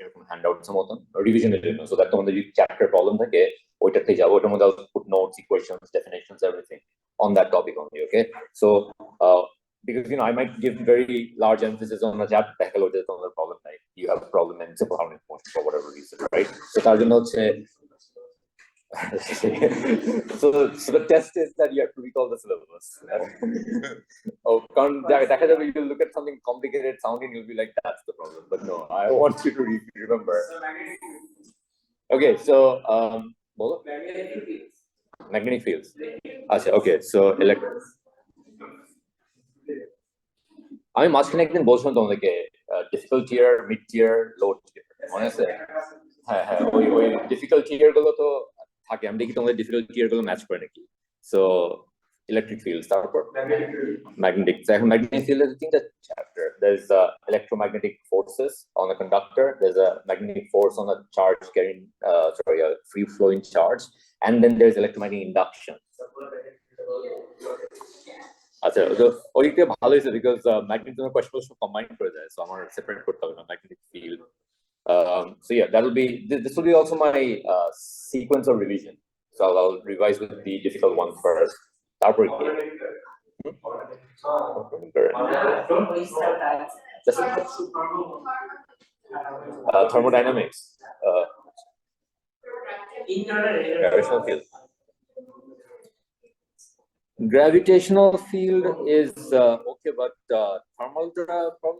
এরকম হ্যান্ডআউটস মতন রিভিশনের জন্য, সো দ্যাট তোমাদের যদি চ্যাপ্টার প্রবলেম থাকে ওইটাতে যাবো, ওটার মধ্যে put notes, equations, definitions, everything on that topic only. Okay, so because I might give very large emphasis on the chapter tackle or just on the problem, like you have a problem in simple harmonic motion for whatever reason, right? So তার জন্য হচ্ছে so the test is that you have to recall the syllabus. Oh, you'll look at something complicated sounding, you'll be like, that's the problem. But no, I want you to remember. Okay, so magnetic fields. Okay, so আমি মাঝখানে একদিন বলছিলাম তোমাদেরকে difficult টিয়ার, mid টিয়ার, লো টিয়ার, মনে আছে? হ্যাঁ হ্যাঁ, ওই ডিফিকাল্ট টিয়ার গুলো তো থাকে, আমি দেখি তোমাদের ডিফিকাল্ট টিয়ার গুলো ম্যাচ করে নাকি। সো ইলেকট্রিক ফিল্ডস, তারপর ম্যাগনেটিক। এখন ম্যাগনেটিক ফিল্ডের তিনটা chapter. There's electromagnetic forces on a conductor, there's a magnetic force on a charge carrying a free flowing charge, and then there's electromagnetic induction. আচ্ছা, তো ওইটা ভালো হয়েছে বিকজ ম্যাগনেটিক কোয়েশ্চন কম্বাইন করে দেয়, সো আমার সেপারেট করতে হবে না magnetic field. So yeah, this will be also my sequence of revision. So I'll revise with the difficult one first. তারপর কি? Thermodynamics. Gravitational field. Gravitational field is okay, but thermal problem.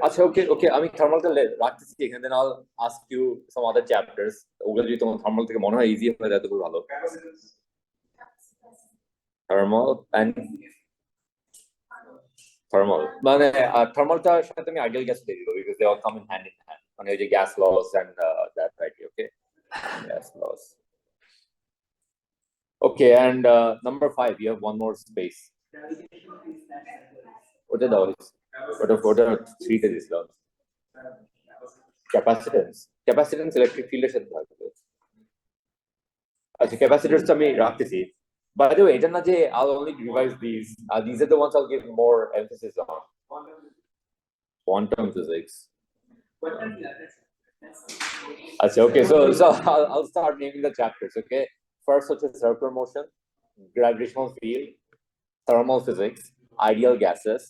আচ্ছা, okay, আমি থার্মালটা রাখতেছি এখানে, then I'll ask you some other chapters. ওগুলো যদি তোমার thermal থেকে মনে হয় ইজি হয়ে যায় তো খুব ভালো। থার্মাল মানে থার্মালটা সাথে আমি আইডিয়াল গ্যাস দিয়ে দিব, because they all come in hand in hand, মানে ওই যে gas loss and that right, okay, gas loss. Okay, and number 5, you have one more space. What are those? What are 3 to this law? Capacitance electric field এর সাথে থাকবে। আচ্ছা, capacitors তো আমি রাখতেছি। By the way, এটা না যে I'll only revise these. These are the ones I'll give more emphasis on. Quantum physics. Achha, okay, so I'll start naming the chapters. Okay, first is circular motion, gravitational field, thermal physics, ideal gases,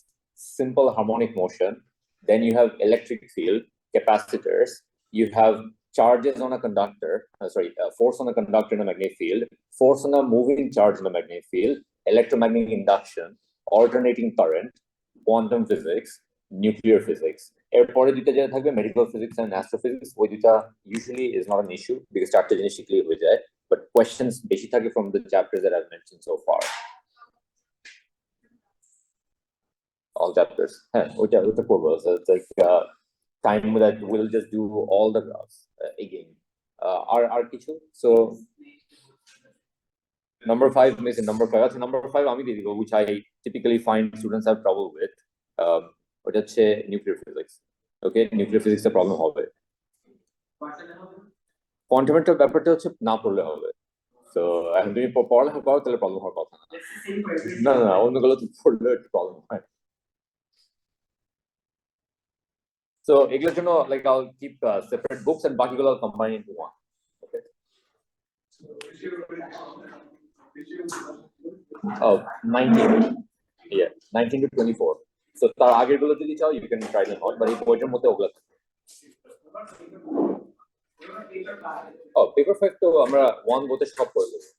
simple harmonic motion. Then you have electric field, capacitors. You have charges on a conductor. Force on a conductor in a magnetic field, force on a moving charge in a magnetic field, electromagnetic induction, alternating current, quantum physics, nuclear physics. এরপরে দুইটা যেটা থাকবে medical physics and astrophysics, ওই দুইটা usually is not an issue because চারটা জিনিস শিখলেই হয়ে যায়, বাট কোয়েশ্চেন্স বেশি থাকে from the chapters that I've mentioned so far. all chapters, হ্যাঁ ওইটা করবো, so it's like time that we'll just do all the graphs again. আর কিছু, so number 5 missing, number 5 আছে, number 5 আমি দিয়ে দিব, which I typically find students have trouble with, ওটা হচ্ছে nuclear physics. Okay, nuclear physics এর problem হবে। Fundamental ব্যাপারটা হচ্ছে না পড়লে হবে। So এখন তুমি পড়ালেখা করো তাহলে প্রবলেম হওয়ার কথা না। না না অন্যগুলো তো পড়লে একটু প্রবলেম হয়। So এগুলোর জন্য like I'll keep separate books and বাকিগুলো I'll combine into one. Okay. Oh, 19. Yeah, 19 to 24. So তার আগের গুলো যদি চাও you can try them out, but এই বইটার মধ্যে ওগুলো থাকে। Oh, paper fact তো আমরা one go তে সব করে দেবো।